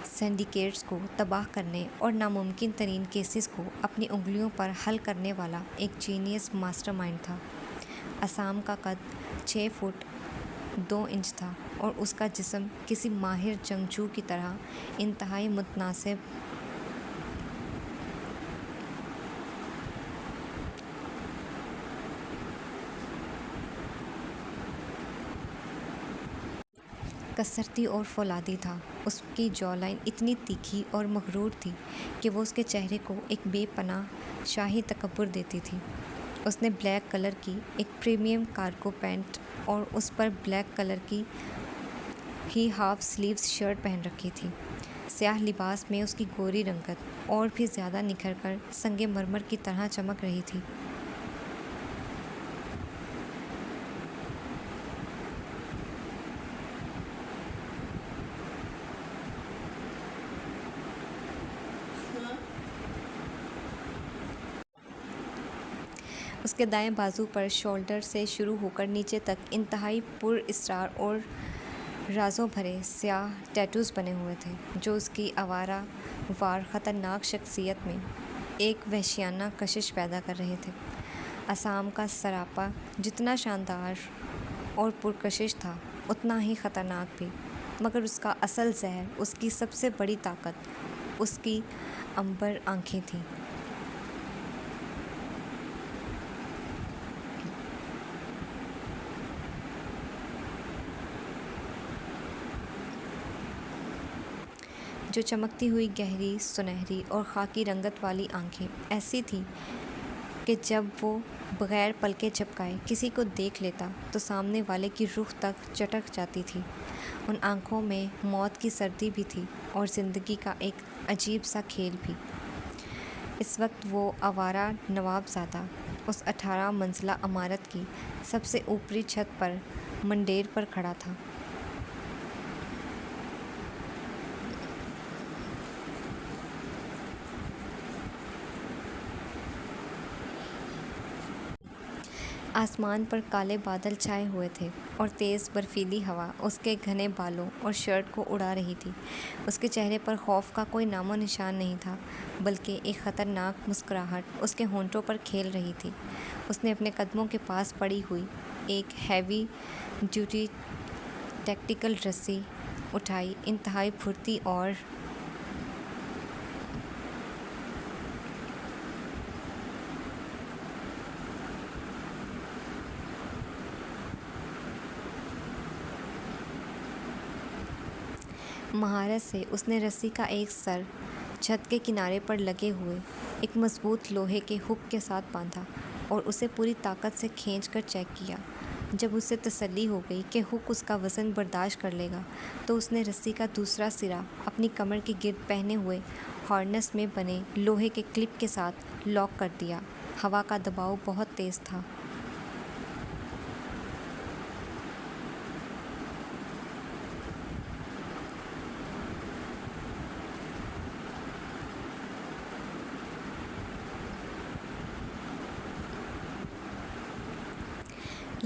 سینڈیکیٹس کو تباہ کرنے اور ناممکن ترین کیسز کو اپنی انگلیوں پر حل کرنے والا ایک جینیس ماسٹر مائنڈ تھا۔ اسام کا قد 6 فٹ 2 انچ تھا اور اس کا جسم کسی ماہر جنگجو کی طرح انتہائی متناسب کثرتی اور فولادی تھا۔ اس کی جو لائن اتنی تیکھی اور مغرور تھی کہ وہ اس کے چہرے کو ایک بے پناہ شاہی تکبر دیتی تھی۔ اس نے بلیک کلر کی ایک پریمیم کارگو پینٹ اور اس پر بلیک کلر کی ہی ہاف سلیوز شرٹ پہن رکھی تھی۔ سیاہ لباس میں اس کی گوری رنگت اور بھی زیادہ نکھر کر سنگ مرمر کی طرح چمک رہی تھی۔ اس کے دائیں بازو پر شولڈر سے شروع ہو کر نیچے تک انتہائی پر اسرار اور رازوں بھرے سیاہ ٹیٹوز بنے ہوئے تھے جو اس کی آوارہ وار خطرناک شخصیت میں ایک وحشیانہ کشش پیدا کر رہے تھے۔ اسام کا سراپا جتنا شاندار اور پرکشش تھا اتنا ہی خطرناک بھی، مگر اس کا اصل زہر، اس کی سب سے بڑی طاقت، اس کی عنبر آنکھیں تھیں۔ جو چمکتی ہوئی گہری سنہری اور خاکی رنگت والی آنکھیں ایسی تھیں کہ جب وہ بغیر پلکیں جھپکائے کسی کو دیکھ لیتا تو سامنے والے کی روح تک چٹک جاتی تھی۔ ان آنکھوں میں موت کی سردی بھی تھی اور زندگی کا ایک عجیب سا کھیل بھی۔ اس وقت وہ آوارہ نواب زادہ اس 18 منزلہ عمارت کی سب سے اوپری چھت پر منڈیر پر کھڑا تھا۔ آسمان پر کالے بادل چھائے ہوئے تھے اور تیز برفیلی ہوا اس کے گھنے بالوں اور شرٹ کو اڑا رہی تھی۔ اس کے چہرے پر خوف کا کوئی نام و نشان نہیں تھا بلکہ ایک خطرناک مسکراہٹ اس کے ہونٹوں پر کھیل رہی تھی۔ اس نے اپنے قدموں کے پاس پڑی ہوئی ایک ہیوی ڈیوٹی ٹیکٹیکل رسی اٹھائی، انتہائی پھرتی اور مہارت سے اس نے رسی کا ایک سر چھت کے کنارے پر لگے ہوئے ایک مضبوط لوہے کے ہک کے ساتھ باندھا اور اسے پوری طاقت سے کھینچ کر چیک کیا۔ جب اسے تسلی ہو گئی کہ ہک اس کا وزن برداشت کر لے گا تو اس نے رسی کا دوسرا سرا اپنی کمر کے گرد پہنے ہوئے ہارنس میں بنے لوہے کے کلپ کے ساتھ لاک کر دیا۔ ہوا کا دباؤ بہت تیز تھا۔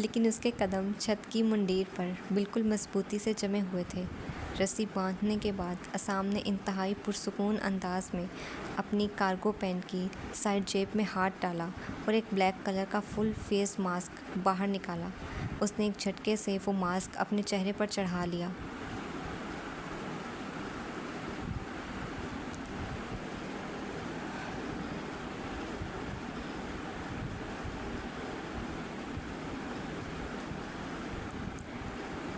لیکن اس کے قدم چھت کی منڈیر پر بالکل مضبوطی سے جمے ہوئے تھے۔ رسی باندھنے کے بعد عصام نے انتہائی پرسکون انداز میں اپنی کارگو پینٹ کی سائیڈ جیب میں ہاتھ ڈالا اور ایک بلیک کلر کا فل فیس ماسک باہر نکالا۔ اس نے ایک جھٹکے سے وہ ماسک اپنے چہرے پر چڑھا لیا۔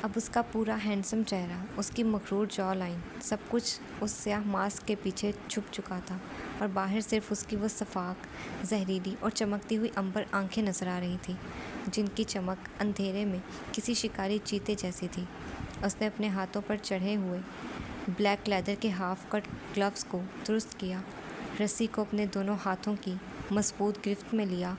اب اس کا پورا ہینڈسم چہرہ، اس کی مغرور جا لائن، سب کچھ اس سیاہ ماسک کے پیچھے چھپ چکا تھا اور باہر صرف اس کی وہ شفاف، زہریلی اور چمکتی ہوئی عنبر آنکھیں نظر آ رہی تھیں، جن کی چمک اندھیرے میں کسی شکاری چیتے جیسی تھی۔ اس نے اپنے ہاتھوں پر چڑھے ہوئے بلیک لیدر کے ہاف کٹ گلوز کو درست کیا، رسی کو اپنے دونوں ہاتھوں کی مضبوط گرفت میں لیا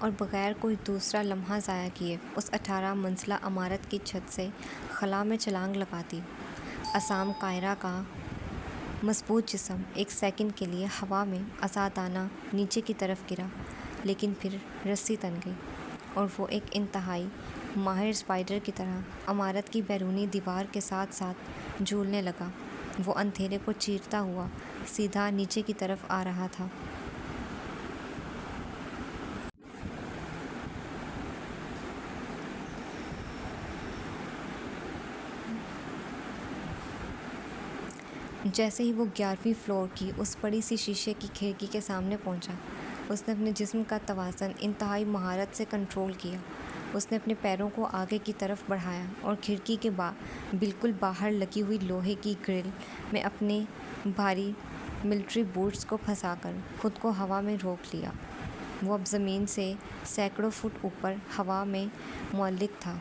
اور بغیر کوئی دوسرا لمحہ ضائع کیے اس 18 منزلہ عمارت کی چھت سے خلا میں چھلانگ لگا دی۔ عصام قاہرہ کا مضبوط جسم ایک سیکنڈ کے لیے ہوا میں آزادانہ نیچے کی طرف گرا، لیکن پھر رسی تن گئی اور وہ ایک انتہائی ماہر اسپائڈر کی طرح عمارت کی بیرونی دیوار کے ساتھ ساتھ جھولنے لگا۔ وہ اندھیرے کو چیرتا ہوا سیدھا نیچے کی طرف آ رہا تھا۔ جیسے ہی وہ 11ویں فلور کی اس بڑی سی شیشے کی کھڑکی کے سامنے پہنچا، اس نے اپنے جسم کا توازن انتہائی مہارت سے کنٹرول کیا۔ اس نے اپنے پیروں کو آگے کی طرف بڑھایا اور کھڑکی کے بالکل باہر لگی ہوئی لوہے کی گرل میں اپنے بھاری ملٹری بوٹس کو پھنسا کر خود کو ہوا میں روک لیا۔ وہ اب زمین سے سینکڑوں فٹ اوپر ہوا میں معلق تھا۔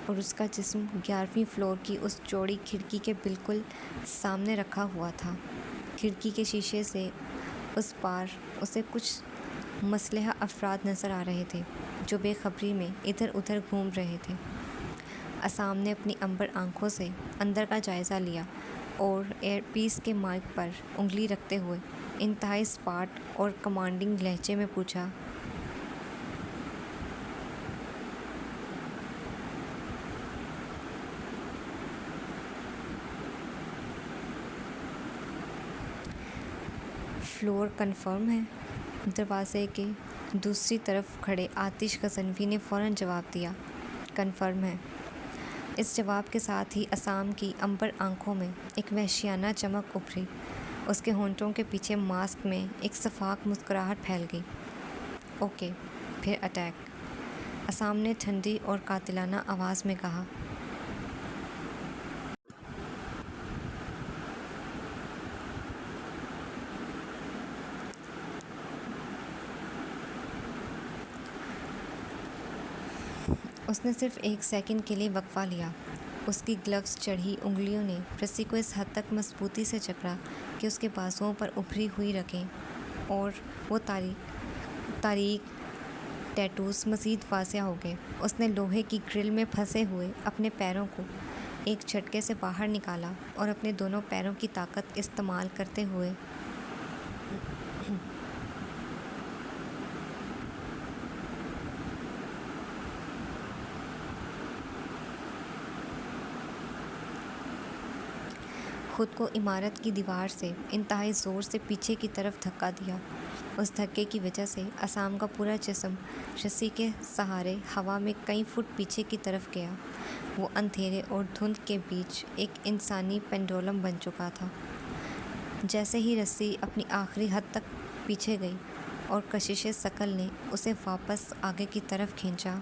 اور اس کا جسم 11ویں فلور کی اس چوڑی کھڑکی کے بالکل سامنے رکھا ہوا تھا۔ کھڑکی کے شیشے سے اس پار اسے کچھ مسلح افراد نظر آ رہے تھے جو بے خبری میں ادھر ادھر گھوم رہے تھے۔ عصام نے اپنی عنبر آنکھوں سے اندر کا جائزہ لیا اور ایئر پیس کے مائک پر انگلی رکھتے ہوئے انتہائی اسپاٹ اور کمانڈنگ لہجے میں پوچھا، فلور کنفرم ہے؟ دروازے کے دوسری طرف کھڑے آتش غزنوی نے فوراً جواب دیا، کنفرم ہے۔ اس جواب کے ساتھ ہی عصام کی عنبر آنکھوں میں ایک وحشیانہ چمک ابھری۔ اس کے ہونٹوں کے پیچھے ماسک میں ایک شفاف مسکراہٹ پھیل گئی۔ اوکے، پھر اٹیک، عصام نے ٹھنڈی اور قاتلانہ آواز میں کہا۔ اس نے صرف ایک سیکنڈ کے لیے وقفہ لیا۔ اس کی گلوز چڑھی انگلیوں نے رسی کو اس حد تک مضبوطی سے جکڑا کہ اس کے بازوؤں پر ابھری ہوئی رگیں اور وہ تاریک ٹیٹوز مزید واضح ہو گئے۔ اس نے لوہے کی گرل میں پھنسے ہوئے اپنے پیروں کو ایک جھٹکے سے باہر نکالا اور اپنے دونوں پیروں کی طاقت استعمال کرتے ہوئے خود کو عمارت کی دیوار سے انتہائی زور سے پیچھے کی طرف دھکا دیا۔ اس دھکے کی وجہ سے عصام کا پورا جسم رسی کے سہارے ہوا میں کئی فٹ پیچھے کی طرف گیا۔ وہ اندھیرے اور دھند کے بیچ ایک انسانی پینڈولم بن چکا تھا۔ جیسے ہی رسی اپنی آخری حد تک پیچھے گئی اور کشش ثقل نے اسے واپس آگے کی طرف کھینچا،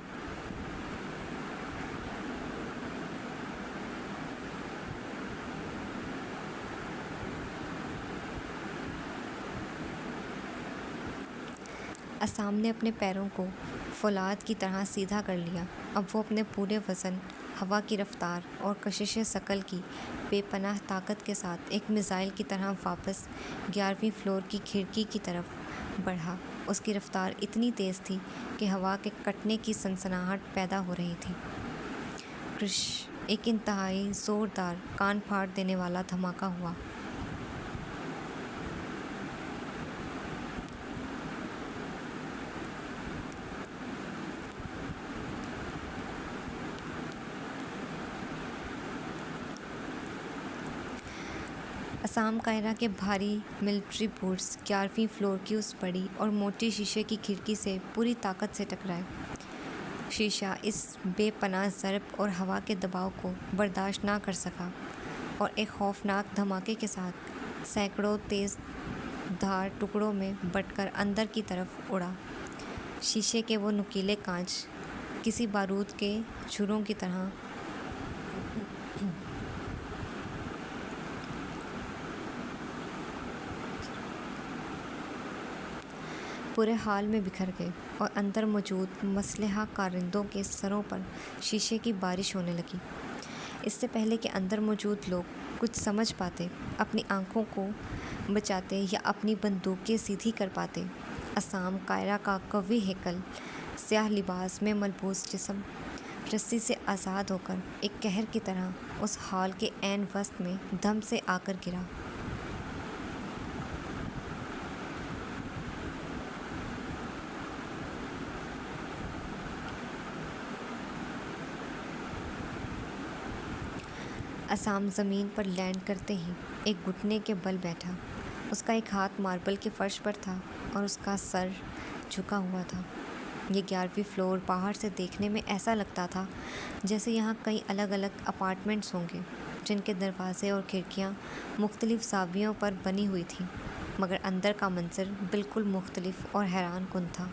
عصام نے اپنے پیروں کو فولاد کی طرح سیدھا کر لیا۔ اب وہ اپنے پورے وزن، ہوا کی رفتار اور کشش ثقل کی بے پناہ طاقت کے ساتھ ایک میزائل کی طرح واپس 11ویں فلور کی کھڑکی کی طرف بڑھا۔ اس کی رفتار اتنی تیز تھی کہ ہوا کے کٹنے کی سنسناہٹ پیدا ہو رہی تھی۔ کرش! ایک انتہائی زوردار، کان پھاڑ دینے والا دھماکہ ہوا۔ اسام کائرہ کے بھاری ملٹری بوٹس 11ویں فلور کی اس بڑی اور موٹی شیشے کی کھڑکی سے پوری طاقت سے ٹکرائے۔ شیشہ اس بے پناہ ضرب اور ہوا کے دباؤ کو برداشت نہ کر سکا اور ایک خوفناک دھماکے کے ساتھ سینکڑوں تیز دھار ٹکڑوں میں بٹ کر اندر کی طرف اڑا۔ شیشے کے وہ نکیلے کانچ کسی بارود کے چھروں کی طرح پورے ہال میں بکھر گئے اور اندر موجود مسلحہ کارندوں کے سروں پر شیشے کی بارش ہونے لگی۔ اس سے پہلے کہ اندر موجود لوگ کچھ سمجھ پاتے، اپنی آنکھوں کو بچاتے یا اپنی بندوقیں سیدھی کر پاتے، اسام کائرہ کا قوی ہیکل، سیاہ لباس میں ملبوس جسم، رسی سے آزاد ہو کر ایک قہر کی طرح اس ہال کے عین وسط میں دھم سے آ کر گرا۔ اسام زمین پر لینڈ کرتے ہی ایک گھٹنے کے بل بیٹھا۔ اس کا ایک ہاتھ ماربل کے فرش پر تھا اور اس کا سر جھکا ہوا تھا۔ یہ 11ویں فلور باہر سے دیکھنے میں ایسا لگتا تھا جیسے یہاں کئی الگ الگ اپارٹمنٹس ہوں گے جن کے دروازے اور کھڑکیاں مختلف زاویوں پر بنی ہوئی تھیں، مگر اندر کا منظر بالکل مختلف اور حیران کن تھا۔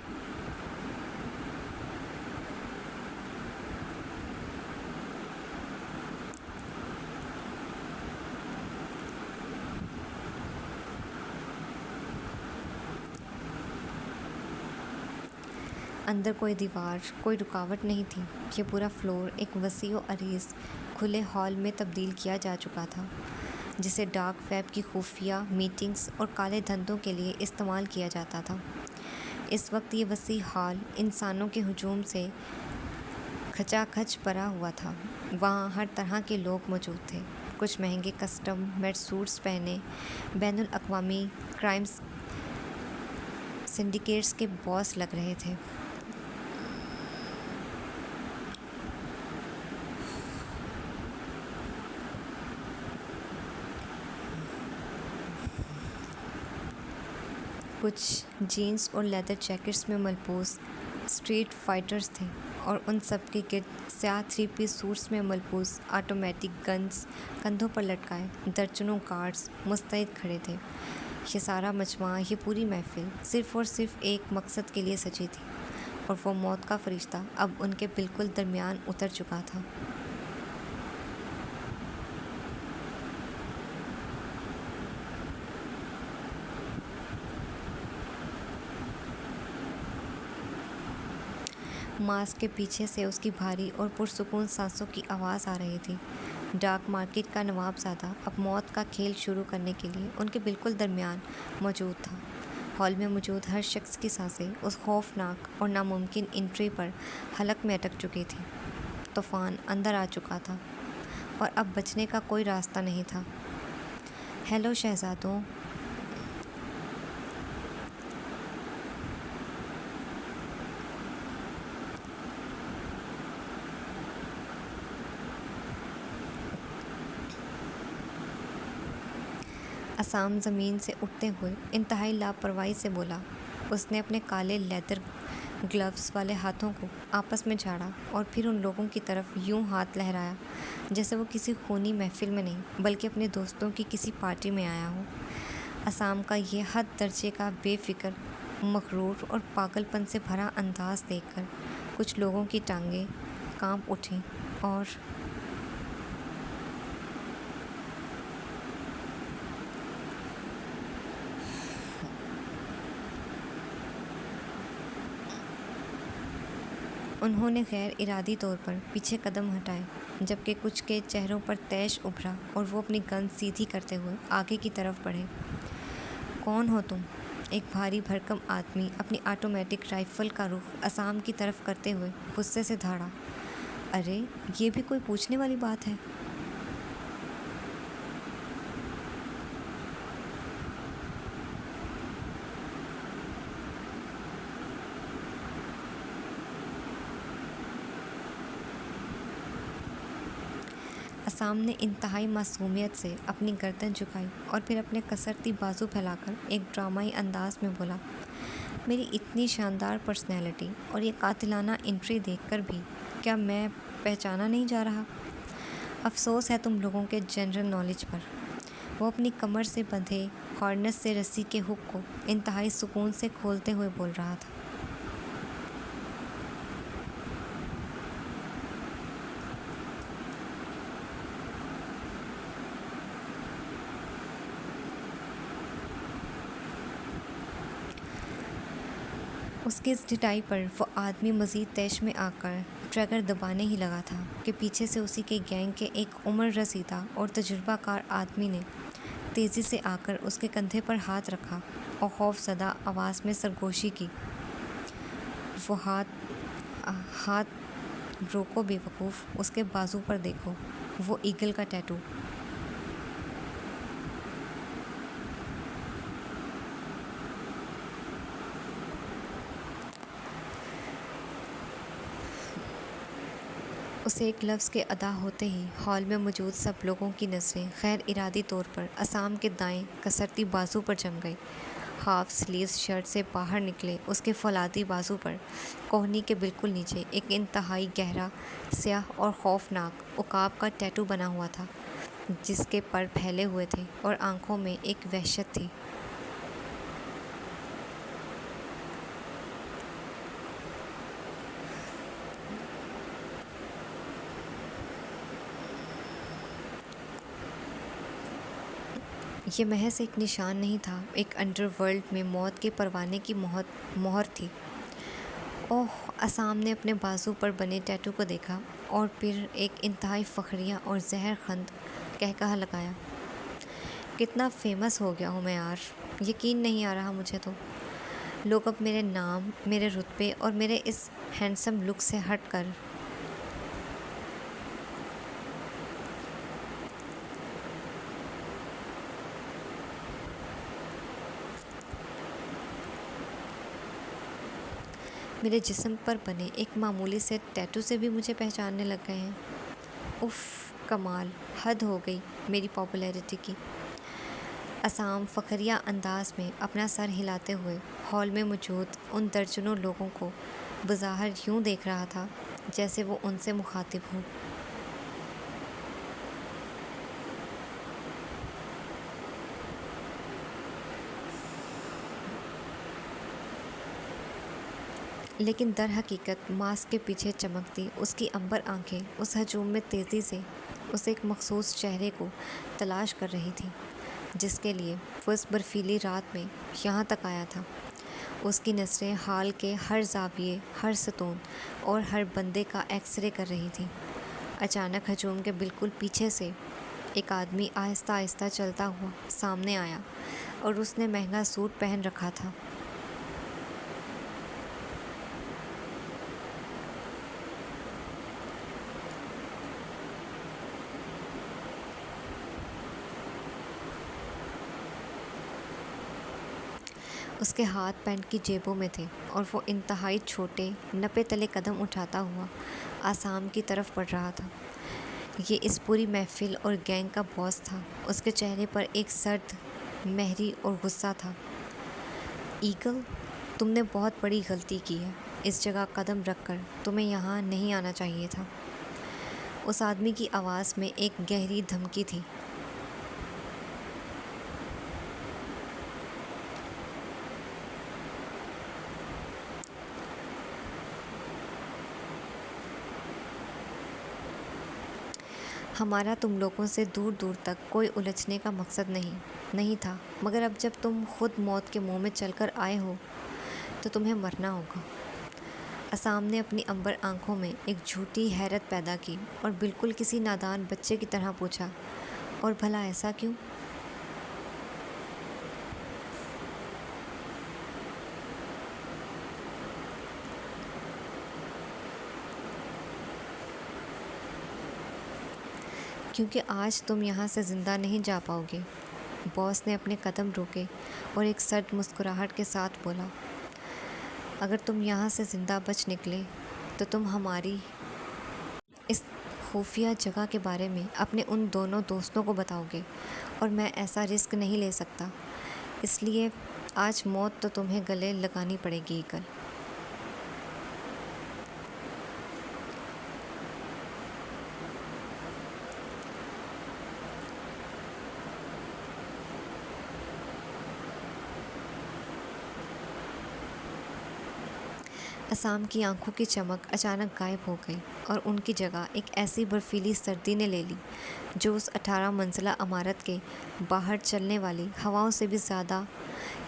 اندر کوئی دیوار، کوئی رکاوٹ نہیں تھی۔ یہ پورا فلور ایک وسیع و عریض کھلے ہال میں تبدیل کیا جا چکا تھا جسے ڈارک ویب کی خفیہ میٹنگز اور کالے دھندوں کے لیے استعمال کیا جاتا تھا۔ اس وقت یہ وسیع ہال انسانوں کے ہجوم سے کھچا کھچ بھرا ہوا تھا۔ وہاں ہر طرح کے لوگ موجود تھے۔ کچھ مہنگے کسٹم میڈ سوٹس پہنے بین الاقوامی کرائم سنڈیکیٹس کے باس لگ رہے تھے۔ کچھ جینس اور لیدر جیکٹس میں ملبوس اسٹریٹ فائٹرز تھے اور ان سب کے گرد سیاہ 3 پیس سوٹس میں ملبوس آٹومیٹک گنز کندھوں پر لٹکائے درجنوں گارڈز مستعد کھڑے تھے۔ یہ سارا مجمع، یہ پوری محفل صرف اور صرف ایک مقصد کے لیے سجی تھی، اور وہ موت کا فرشتہ اب ان کے بالکل درمیان اتر چکا تھا۔ ماسک کے پیچھے سے اس کی بھاری اور پرسکون سانسوں کی آواز آ رہی تھی۔ ڈارک مارکیٹ کا نواب زادہ اب موت کا کھیل شروع کرنے کے لیے ان کے بالکل درمیان موجود تھا۔ ہال میں موجود ہر شخص کی سانسیں اس خوفناک اور ناممکن انٹری پر حلق میں اٹک چکی تھی۔ طوفان اندر آ چکا تھا اور اب بچنے کا کوئی راستہ نہیں تھا۔ ہیلو شہزادوں! اسام زمین سے اٹھتے ہوئے انتہائی لاپرواہی سے بولا۔ اس نے اپنے کالے لیدر گلوز والے ہاتھوں کو آپس میں جھاڑا اور پھر ان لوگوں کی طرف یوں ہاتھ لہرایا جیسے وہ کسی خونی محفل میں نہیں بلکہ اپنے دوستوں کی کسی پارٹی میں آیا ہو۔ اسام کا یہ حد درجے کا بے فکر، مغرور اور پاگل پن سے بھرا انداز دیکھ کر کچھ لوگوں کی ٹانگیں کانپ اٹھیں اور انہوں نے غیر ارادی طور پر پیچھے قدم ہٹائے، جبکہ کچھ کے چہروں پر طیش ابھرا اور وہ اپنی گن سیدھی کرتے ہوئے آگے کی طرف بڑھے۔ کون ہو تم؟ ایک بھاری بھرکم آدمی اپنی آٹومیٹک رائفل کا رخ عصام کی طرف کرتے ہوئے غصے سے دھاڑا۔ ارے یہ بھی کوئی پوچھنے والی بات ہے؟ عصام نے انتہائی معصومیت سے اپنی گردن جھکائی اور پھر اپنے کسرتی بازو پھیلا کر ایک ڈرامائی انداز میں بولا، میری اتنی شاندار پرسنالٹی اور یہ قاتلانہ انٹری دیکھ کر بھی کیا میں پہچانا نہیں جا رہا؟ افسوس ہے تم لوگوں کے جنرل نالج پر۔ وہ اپنی کمر سے بندھے ہارنس سے رسی کے ہک کو انتہائی سکون سے کھولتے ہوئے بول رہا تھا۔ اس کی اس ڈٹائی پر وہ آدمی مزید طیش میں آ کر ٹریگر دبانے ہی لگا تھا کہ پیچھے سے اسی کے گینگ کے ایک عمر رسیدہ اور تجربہ کار آدمی نے تیزی سے آ کر اس کے کندھے پر ہاتھ رکھا اور خوف زدہ آواز میں سرگوشی کی، وہ ہاتھ روکو بے وقوف، اس کے بازو پر دیکھو، وہ ایگل کا ٹیٹو۔ اسے ایک لفظ کے ادا ہوتے ہی ہال میں موجود سب لوگوں کی نظریں غیر ارادی طور پر عصام کے دائیں کسرتی بازو پر جم گئی۔ ہاف سلیوز شرٹ سے باہر نکلے اس کے فولادی بازو پر کوہنی کے بالکل نیچے ایک انتہائی گہرا، سیاہ اور خوفناک عقاب کا ٹیٹو بنا ہوا تھا، جس کے پر پھیلے ہوئے تھے اور آنکھوں میں ایک وحشت تھی۔ یہ محض ایک نشان نہیں تھا، ایک انڈر ورلڈ میں موت کے پروانے کی مہر تھی۔ اوہ! عصام نے اپنے بازو پر بنے ٹیٹو کو دیکھا اور پھر ایک انتہائی فخریہ اور زہر خند قہقہہ لگایا۔ کتنا فیمس ہو گیا ہوں میں یار! یقین نہیں آ رہا مجھے تو۔ لوگ اب میرے نام، میرے رتبے اور میرے اس ہینڈسم لک سے ہٹ کر میرے جسم پر بنے ایک معمولی سے ٹیٹو سے بھی مجھے پہچاننے لگ گئے ہیں۔ اف، کمال، حد ہو گئی میری پاپولیرٹی کی۔ عصام فخریہ انداز میں اپنا سر ہلاتے ہوئے ہال میں موجود ان درجنوں لوگوں کو بظاہر یوں دیکھ رہا تھا جیسے وہ ان سے مخاطب ہو۔ لیکن در حقیقت ماسک کے پیچھے چمکتی اس کی عنبر آنکھیں اس ہجوم میں تیزی سے اس ایک مخصوص چہرے کو تلاش کر رہی تھیں جس کے لیے وہ اس برفیلی رات میں یہاں تک آیا تھا۔ اس کی نظریں ہال کے ہر زاویے، ہر ستون اور ہر بندے کا ایکس رے کر رہی تھیں۔ اچانک ہجوم کے بالکل پیچھے سے ایک آدمی آہستہ آہستہ چلتا ہوا سامنے آیا اور اس نے مہنگا سوٹ پہن رکھا تھا۔ اس کے ہاتھ پینٹ کی جیبوں میں تھے اور وہ انتہائی چھوٹے نپے تلے قدم اٹھاتا ہوا عصام کی طرف بڑھ رہا تھا۔ یہ اس پوری محفل اور گینگ کا باس تھا۔ اس کے چہرے پر ایک سرد مہری اور غصہ تھا۔ ایگل، تم نے بہت بڑی غلطی کی ہے۔ اس جگہ قدم رکھ کر تمہیں یہاں نہیں آنا چاہیے تھا۔ اس آدمی کی آواز میں ایک گہری دھمکی تھی۔ ہمارا تم لوگوں سے دور دور تک کوئی الجھنے کا مقصد نہیں تھا، مگر اب جب تم خود موت کے منہ میں چل کر آئے ہو تو تمہیں مرنا ہوگا۔ اسام نے اپنی عنبر آنکھوں میں ایک جھوٹی حیرت پیدا کی اور بالکل کسی نادان بچے کی طرح پوچھا، اور بھلا ایسا کیوں؟ کیونکہ آج تم یہاں سے زندہ نہیں جا پاؤ گے۔ باس نے اپنے قدم روکے اور ایک سرد مسکراہٹ کے ساتھ بولا، اگر تم یہاں سے زندہ بچ نکلے تو تم ہماری اس خفیہ جگہ کے بارے میں اپنے ان دونوں دوستوں کو بتاؤ گے، اور میں ایسا رسک نہیں لے سکتا، اس لیے آج موت تو تمہیں گلے لگانی پڑے گی ایگل۔ اسام کی آنکھوں کی چمک اچانک غائب ہو گئی اور ان کی جگہ ایک ایسی برفیلی سردی نے لے لی جو اس 18 منزلہ عمارت کے باہر چلنے والی ہواؤں سے بھی زیادہ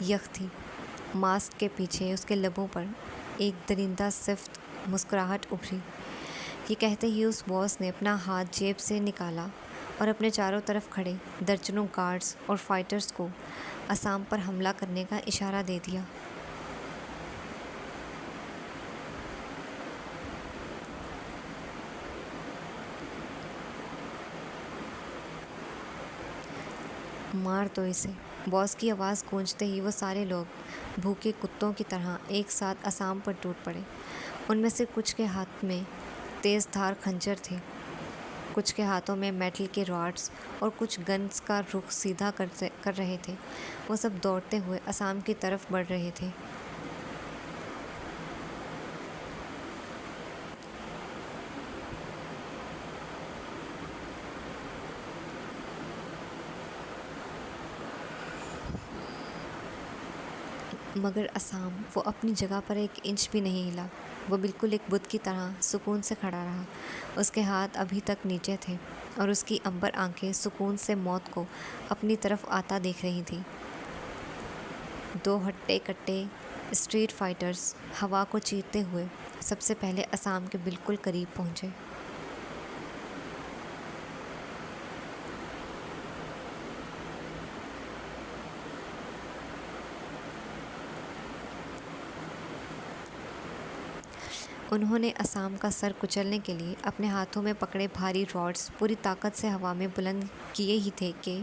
یخ تھی۔ ماسک کے پیچھے اس کے لبوں پر ایک درندہ صفت مسکراہٹ ابھری۔ یہ کہتے ہی اس باس نے اپنا ہاتھ جیب سے نکالا اور اپنے چاروں طرف کھڑے درجنوں گارڈز اور فائٹرز کو اسام پر حملہ کرنے کا اشارہ دے دیا۔ مار دو اسے، باس کی آواز گونجتے ہی وہ سارے لوگ بھوکے کتوں کی طرح ایک ساتھ اسام پر ٹوٹ پڑے۔ ان میں سے کچھ کے ہاتھ میں تیز دھار خنجر تھے، کچھ کے ہاتھوں میں میٹل کے راڈز اور کچھ گنز کا رخ سیدھا کر رہے تھے۔ وہ سب دوڑتے ہوئے اسام کی طرف بڑھ رہے تھے۔ مگر اسام، وہ اپنی جگہ پر ایک انچ بھی نہیں ہلا۔ وہ بالکل ایک بت کی طرح سکون سے کھڑا رہا۔ اس کے ہاتھ ابھی تک نیچے تھے اور اس کی عنبر آنکھیں سکون سے موت کو اپنی طرف آتا دیکھ رہی تھیں۔ دو ہٹے کٹے اسٹریٹ فائٹرز ہوا کو چیرتے ہوئے سب سے پہلے اسام کے بالکل قریب پہنچے۔ انہوں نے اسام کا سر کچلنے کے لیے اپنے ہاتھوں میں پکڑے بھاری راڈز پوری طاقت سے ہوا میں بلند کیے ہی تھے کہ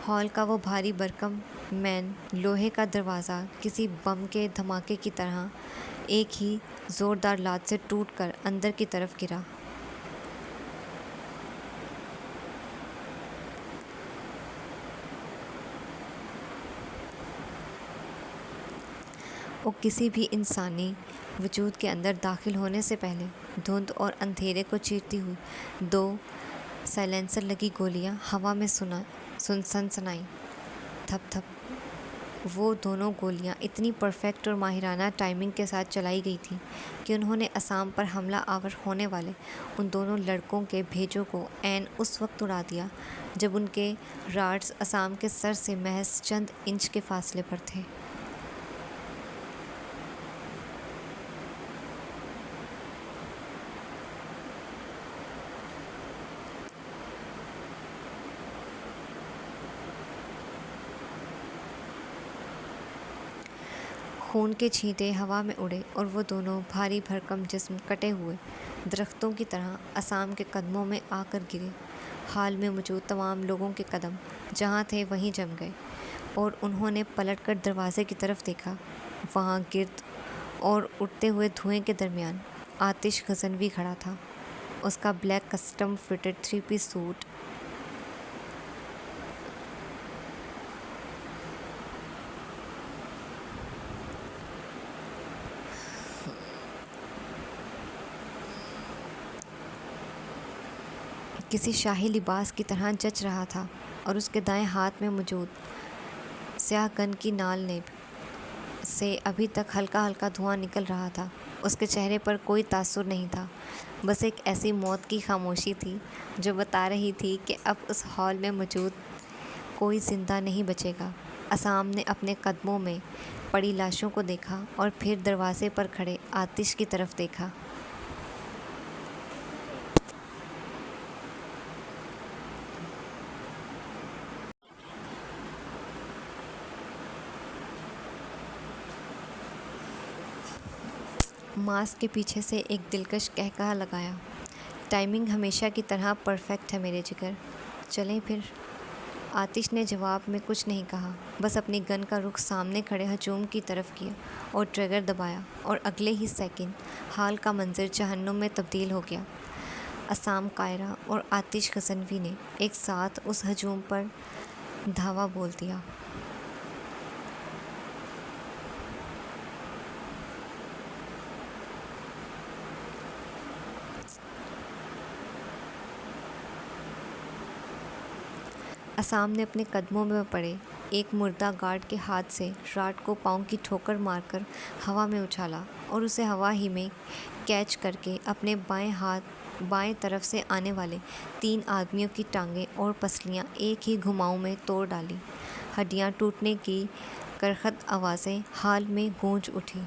ہال کا وہ بھاری بھرکم مین لوہے کا دروازہ کسی بم کے دھماکے کی طرح ایک ہی زوردار لات سے ٹوٹ کر اندر کی طرف گرا۔ وہ کسی بھی انسانی وجود کے اندر داخل ہونے سے پہلے دھند اور اندھیرے کو چیرتی ہوئی دو سائلنسر لگی گولیاں ہوا میں سنسنائیں۔ تھپ تھپ۔ وہ دونوں گولیاں اتنی پرفیکٹ اور ماہرانہ ٹائمنگ کے ساتھ چلائی گئی تھیں کہ انہوں نے اسام پر حملہ آور ہونے والے ان دونوں لڑکوں کے بھیجوں کو عین اس وقت اڑا دیا جب ان کے راڈز اسام کے سر سے محض چند انچ کے فاصلے پر تھے۔ خون کے چھینٹے ہوا میں اڑے اور وہ دونوں بھاری بھرکم جسم کٹے ہوئے درختوں کی طرح اسام کے قدموں میں آ کر گرے۔ ہال میں موجود تمام لوگوں کے قدم جہاں تھے وہیں جم گئے اور انہوں نے پلٹ کر دروازے کی طرف دیکھا۔ وہاں گرد اور اڑتے ہوئے دھوئیں کے درمیان آتش غزنوی کھڑا تھا، اس کا black custom fitted 3 piece suit کسی شاہی لباس کی طرح جچ رہا تھا اور اس کے دائیں ہاتھ میں موجود سیاہ گن کی نال سے ابھی تک ہلکا ہلکا دھواں نکل رہا تھا۔ اس کے چہرے پر کوئی تاثر نہیں تھا، بس ایک ایسی موت کی خاموشی تھی جو بتا رہی تھی کہ اب اس ہال میں موجود کوئی زندہ نہیں بچے گا۔ اسام نے اپنے قدموں میں پڑی لاشوں کو دیکھا اور پھر دروازے پر کھڑے آتش کی طرف دیکھا۔ ماسک کے پیچھے سے ایک دلکش قہقہہ لگایا۔ ٹائمنگ ہمیشہ کی طرح پرفیکٹ ہے میرے جگر، چلیں پھر۔ آتش نے جواب میں کچھ نہیں کہا، بس اپنی گن کا رخ سامنے کھڑے ہجوم کی طرف کیا اور ٹریگر دبایا، اور اگلے ہی سیکنڈ حال کا منظر جہنم میں تبدیل ہو گیا۔ اسام کائرہ اور آتش غزنوی نے ایک ساتھ اس ہجوم پر دھاوا بول دیا۔ اسام نے اپنے قدموں میں پڑے ایک مردہ گارڈ کے ہاتھ سے راڈ کو پاؤں کی ٹھوکر مار کر ہوا میں اچھالا اور اسے ہوا ہی میں کیچ کر کے اپنے بائیں طرف سے آنے والے 3 آدمیوں کی ٹانگیں اور پسلیاں ایک ہی گھماؤ میں توڑ ڈالی۔ ہڈیاں ٹوٹنے کی کرخت آوازیں حال میں گونج اٹھی۔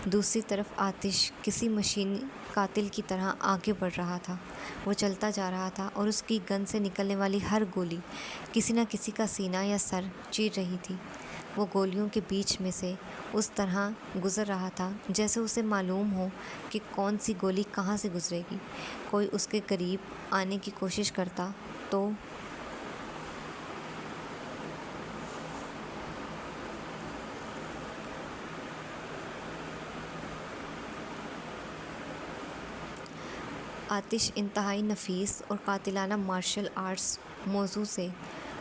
دوسری طرف آتش کسی مشینی قاتل کی طرح آگے بڑھ رہا تھا۔ وہ چلتا جا رہا تھا اور اس کی گن سے نکلنے والی ہر گولی کسی نہ کسی کا سینہ یا سر چیر رہی تھی۔ وہ گولیوں کے بیچ میں سے اس طرح گزر رہا تھا جیسے اسے معلوم ہو کہ کون سی گولی کہاں سے گزرے گی۔ کوئی اس کے قریب آنے کی کوشش کرتا تو آتش انتہائی نفیس اور قاتلانہ مارشل آرٹس موضوع سے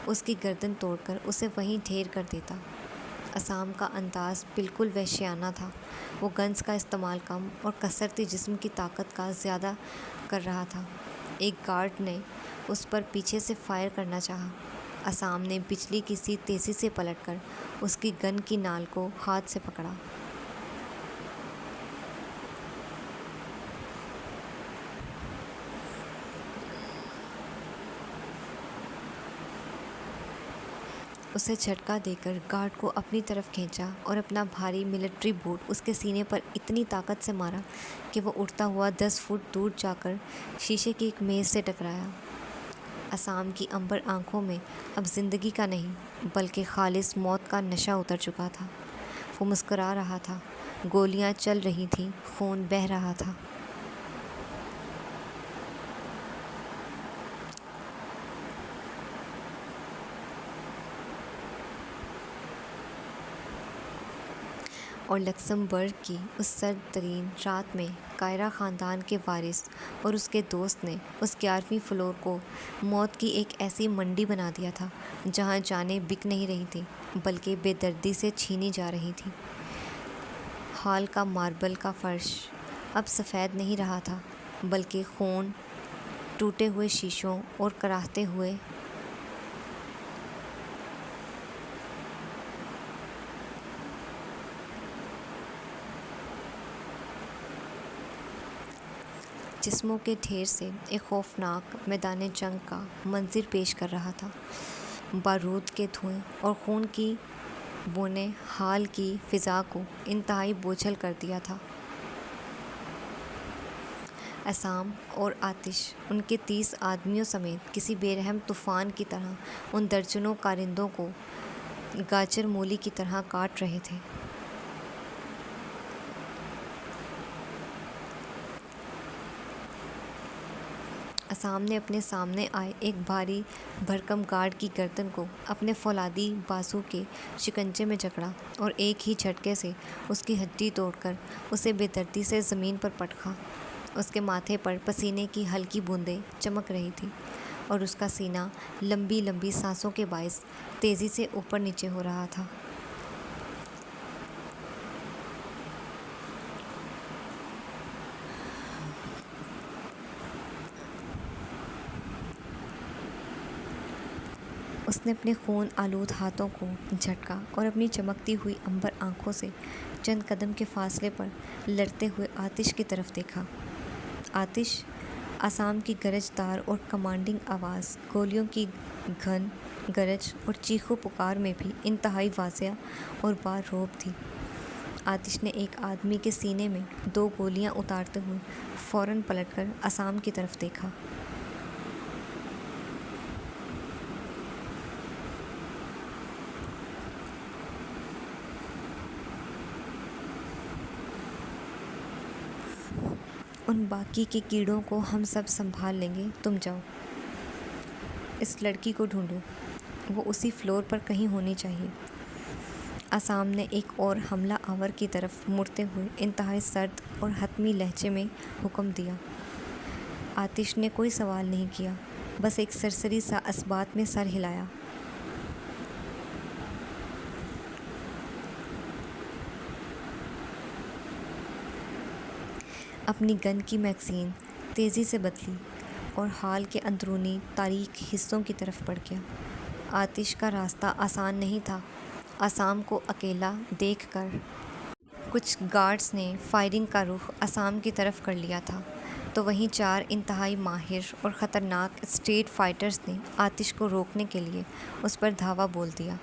اس کی گردن توڑ کر اسے وہیں ڈھیر کر دیتا۔ اسام کا انداز بالکل وحشیانہ تھا۔ وہ گنز کا استعمال کم اور کثرتی جسم کی طاقت کا زیادہ کر رہا تھا۔ ایک گارڈ نے اس پر پیچھے سے فائر کرنا چاہا۔ اسام نے بجلی کی سی تیزی سے پلٹ کر اس کی گن کی نال کو ہاتھ سے پکڑا۔ اسے جھٹکا دے کر گارڈ کو اپنی طرف کھینچا اور اپنا بھاری ملٹری بوٹ اس کے سینے پر اتنی طاقت سے مارا کہ وہ اڑتا ہوا 10 فٹ دور جا کر شیشے کی ایک میز سے ٹکرایا۔ اسام کی عنبر آنکھوں میں اب زندگی کا نہیں بلکہ خالص موت کا نشہ اتر چکا تھا۔ وہ مسکرا رہا تھا، گولیاں چل رہی تھیں، خون بہہ رہا تھا۔ اور لکسمبرگ کی اس سرد ترین رات میں کائرہ خاندان کے وارث اور اس کے دوست نے اس 11ویں فلور کو موت کی ایک ایسی منڈی بنا دیا تھا جہاں جانیں بک نہیں رہی تھیں بلکہ بے دردی سے چھینی جا رہی تھیں۔ ہال کا ماربل کا فرش اب سفید نہیں رہا تھا بلکہ خون، ٹوٹے ہوئے شیشوں اور کراہتے ہوئے جسموں کے ڈھیر سے ایک خوفناک میدان جنگ کا منظر پیش کر رہا تھا۔ بارود کے دھوئیں اور خون کی بوئیں ہال کی فضا کو انتہائی بوجھل کر دیا تھا۔ اسام اور آتش ان کے 30 آدمیوں سمیت کسی بے رحم طوفان کی طرح ان درجنوں کارندوں کو گاجر مولی کی طرح کاٹ رہے تھے۔ اسام نے اپنے سامنے آئے ایک بھاری بھرکم گارڈ کی گردن کو اپنے فولادی بازو کے شکنجے میں جکڑا اور ایک ہی جھٹکے سے اس کی ہڈی توڑ کر اسے بے دردی سے زمین پر پٹکا۔ اس کے ماتھے پر پسینے کی ہلکی بوندیں چمک رہی تھیں اور اس کا سینہ لمبی لمبی سانسوں کے باعث تیزی سے اوپر نیچے ہو رہا تھا۔ اس نے اپنے خون آلود ہاتھوں کو جھٹکا اور اپنی چمکتی ہوئی عنبر آنکھوں سے چند قدم کے فاصلے پر لڑتے ہوئے آتش کی طرف دیکھا۔ آتش، آسام کی گرج دار اور کمانڈنگ آواز گولیوں کی گھن گرج اور چیخو پکار میں بھی انتہائی واضح اور بارعب تھی۔ آتش نے ایک آدمی کے سینے میں 2 گولیاں اتارتے ہوئے فوراً پلٹ کر آسام کی طرف دیکھا۔ ان باقی کے کیڑوں کو ہم سب سنبھال لیں گے، تم جاؤ۔ اس لڑکی کو ڈھونڈو، وہ اسی فلور پر کہیں ہونی چاہیے۔ آسام نے ایک اور حملہ آور کی طرف مڑتے ہوئے انتہائی سرد اور حتمی لہجے میں حکم دیا۔ آتش نے کوئی سوال نہیں کیا، بس ایک سرسری سا اثبات میں سر ہلایا۔ اپنی گن کی میگزین تیزی سے بدلی اور ہال کے اندرونی تاریک حصوں کی طرف بڑھ گیا۔ آتش کا راستہ آسان نہیں تھا۔ آسام کو اکیلا دیکھ کر کچھ گارڈز نے فائرنگ کا رخ آسام کی طرف کر لیا تھا، تو وہیں 4 انتہائی ماہر اور خطرناک اسٹریٹ فائٹرز نے آتش کو روکنے کے لیے اس پر دھاوا بول دیا۔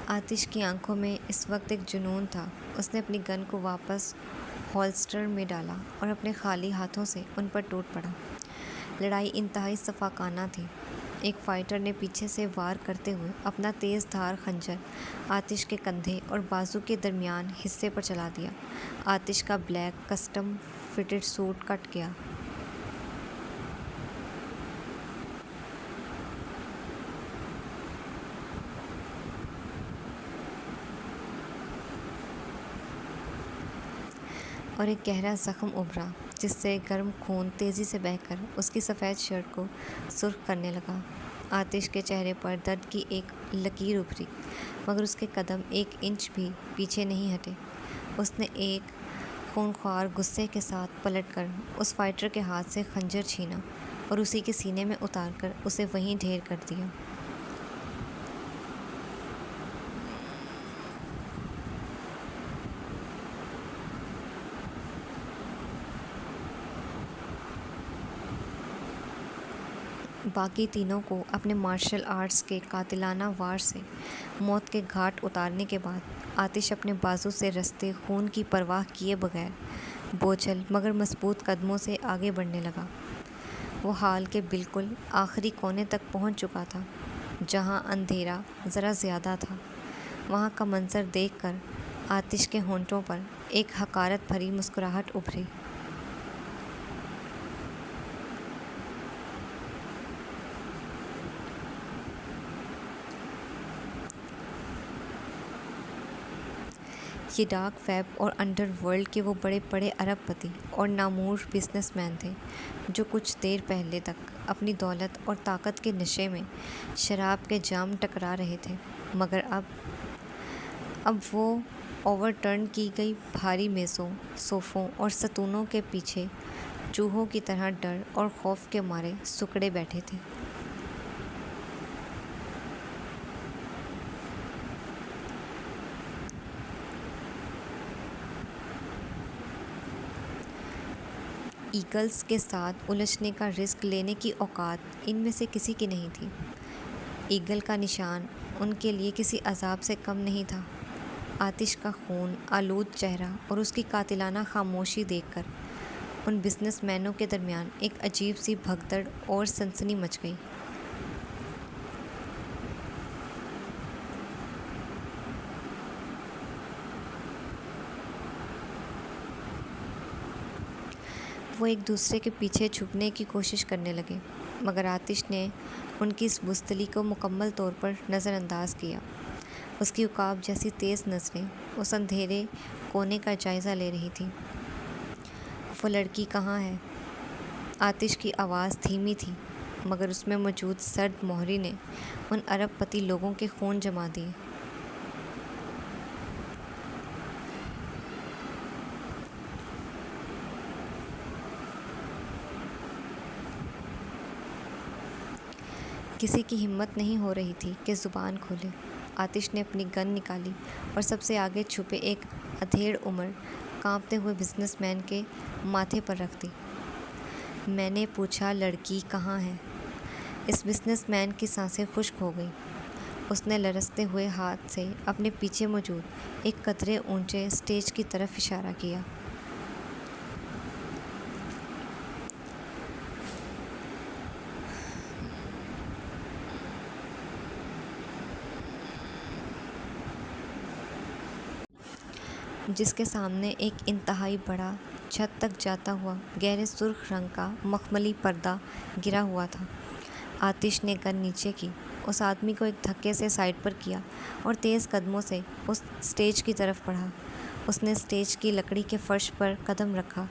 آتش کی آنکھوں میں اس وقت ایک جنون تھا۔ اس نے اپنی گن کو واپس ہولسٹر میں ڈالا اور اپنے خالی ہاتھوں سے ان پر ٹوٹ پڑا۔ لڑائی انتہائی صفاقانہ تھی۔ ایک فائٹر نے پیچھے سے وار کرتے ہوئے اپنا تیز دھار خنجر آتش کے کندھے اور بازو کے درمیان حصے پر چلا دیا۔ آتش کا بلیک کسٹم فٹڈ سوٹ کٹ گیا۔ اور ایک گہرا زخم ابھرا، جس سے گرم خون تیزی سے بہہ کر اس کی سفید شرٹ کو سرخ کرنے لگا۔ آتش کے چہرے پر درد کی ایک لکیر ابھری، مگر اس کے قدم 1 انچ بھی پیچھے نہیں ہٹے۔ اس نے ایک خونخوار غصے کے ساتھ پلٹ کر اس فائٹر کے ہاتھ سے خنجر چھینا اور اسی کے سینے میں اتار کر اسے وہیں ڈھیر کر دیا۔ باقی تینوں کو اپنے مارشل آرٹس کے قاتلانہ وار سے موت کے گھاٹ اتارنے کے بعد آتش اپنے بازو سے رستے خون کی پرواہ کیے بغیر بوجھل مگر مضبوط قدموں سے آگے بڑھنے لگا۔ وہ ہال کے بالکل آخری کونے تک پہنچ چکا تھا، جہاں اندھیرا ذرا زیادہ تھا۔ وہاں کا منظر دیکھ کر آتش کے ہونٹوں پر ایک حقارت بھری مسکراہٹ ابھری۔ یہ ڈارک ویب اور انڈر ورلڈ کے وہ بڑے بڑے ارب پتی اور نامور بزنس مین تھے، جو کچھ دیر پہلے تک اپنی دولت اور طاقت کے نشے میں شراب کے جام ٹکرا رہے تھے، مگر اب وہ اوور ٹرن کی گئی بھاری میزوں، صوفوں اور ستونوں کے پیچھے چوہوں کی طرح ڈر اور خوف کے مارے سکڑے بیٹھے تھے۔ ایگلز کے ساتھ الجھنے کا رسک لینے کی اوقات ان میں سے کسی کی نہیں تھی۔ ایگل کا نشان ان کے لیے کسی عذاب سے کم نہیں تھا۔ آتش کا خون آلود چہرہ اور اس کی قاتلانہ خاموشی دیکھ کر ان بزنس مینوں کے درمیان ایک عجیب سی بھگدڑ اور سنسنی مچ گئی۔ وہ ایک دوسرے کے پیچھے چھپنے کی کوشش کرنے لگے، مگر آتش نے ان کی اس بزدلی کو مکمل طور پر نظر انداز کیا۔ اس کی عقاب جیسی تیز نظریں اس اندھیرے کونے کا جائزہ لے رہی تھیں۔ وہ لڑکی کہاں ہے؟ آتش کی آواز دھیمی تھی، مگر اس میں موجود سرد مہری نے ان ارب پتی لوگوں کے خون جما دیے۔ کسی کی ہمت نہیں ہو رہی تھی کہ زبان کھولے۔ آتش نے اپنی گن نکالی اور سب سے آگے چھپے ایک ادھیڑ عمر کانپتے ہوئے بزنس مین کے ماتھے پر رکھ دی۔ میں نے پوچھا، لڑکی کہاں ہے؟ اس بزنس مین کی سانسیں خشک ہو گئیں۔ اس نے لرزتے ہوئے ہاتھ سے اپنے پیچھے موجود ایک قدرے اونچے اسٹیج کی طرف اشارہ کیا۔ جس کے سامنے ایک انتہائی بڑا، چھت تک جاتا ہوا گہرے سرخ رنگ کا مخملی پردہ گرا ہوا تھا۔ آتش نے گن نیچے کی، اس آدمی کو ایک دھکے سے سائیڈ پر کیا اور تیز قدموں سے اس اسٹیج کی طرف بڑھا۔ اس نے اسٹیج کی لکڑی کے فرش پر قدم رکھا۔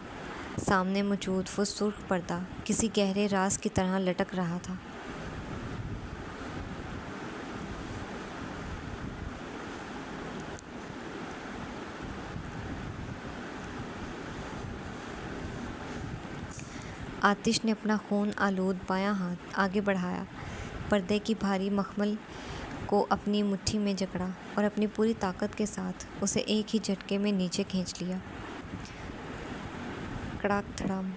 سامنے موجود وہ سرخ پردہ کسی گہرے راز کی طرح لٹک رہا تھا۔ آتش نے اپنا خون آلود بایاں ہاتھ آگے بڑھایا، پردے کی بھاری مخمل کو اپنی مٹھی میں جکڑا اور اپنی پوری طاقت کے ساتھ اسے ایک ہی جھٹکے میں نیچے کھینچ لیا۔ کڑاک دھڑام،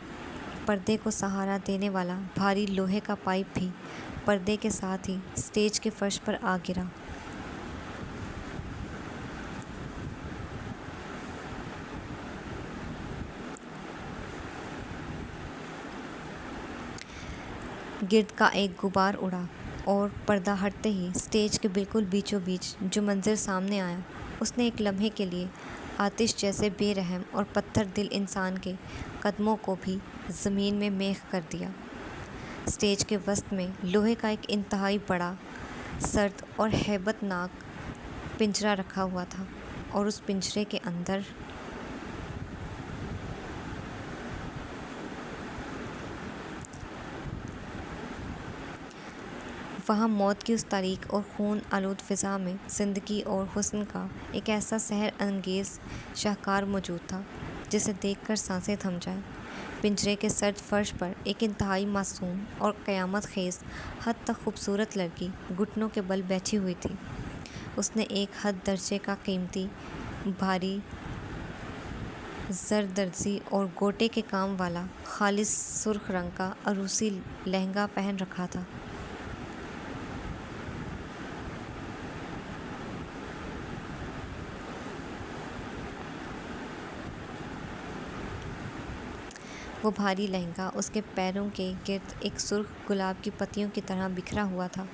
پردے کو سہارا دینے والا بھاری لوہے کا پائپ بھی پردے کے ساتھ ہی اسٹیج کے فرش پر آ گرا۔ گرد کا ایک غبار اڑا اور پردہ ہٹتے ہی اسٹیج کے بالکل بیچوں بیچ جو منظر سامنے آیا، اس نے ایک لمحے کے لیے آتش جیسے بے رحم اور پتھر دل انسان کے قدموں کو بھی زمین میں میخ کر دیا۔ اسٹیج کے وسط میں لوہے کا ایک انتہائی بڑا، سرد اور ہیبت ناک پنجرا رکھا ہوا تھا اور اس پنجرے کے اندر وہاں موت کی اس تاریک اور خون آلود فضا میں زندگی اور حسن کا ایک ایسا سحر انگیز شاہکار موجود تھا جسے دیکھ کر سانسیں تھم جائیں۔ پنجرے کے سرد فرش پر ایک انتہائی معصوم اور قیامت خیز حد تک خوبصورت لڑکی گھٹنوں کے بل بیٹھی ہوئی تھی۔ اس نے ایک حد درجے کا قیمتی، بھاری زردرزی اور گوٹے کے کام والا خالص سرخ رنگ کا عروسی لہنگا پہن رکھا تھا۔ وہ بھاری لہنگا اس کے پیروں کے گرد ایک سرخ گلاب کی پتیوں کی طرح بکھرا ہوا تھا۔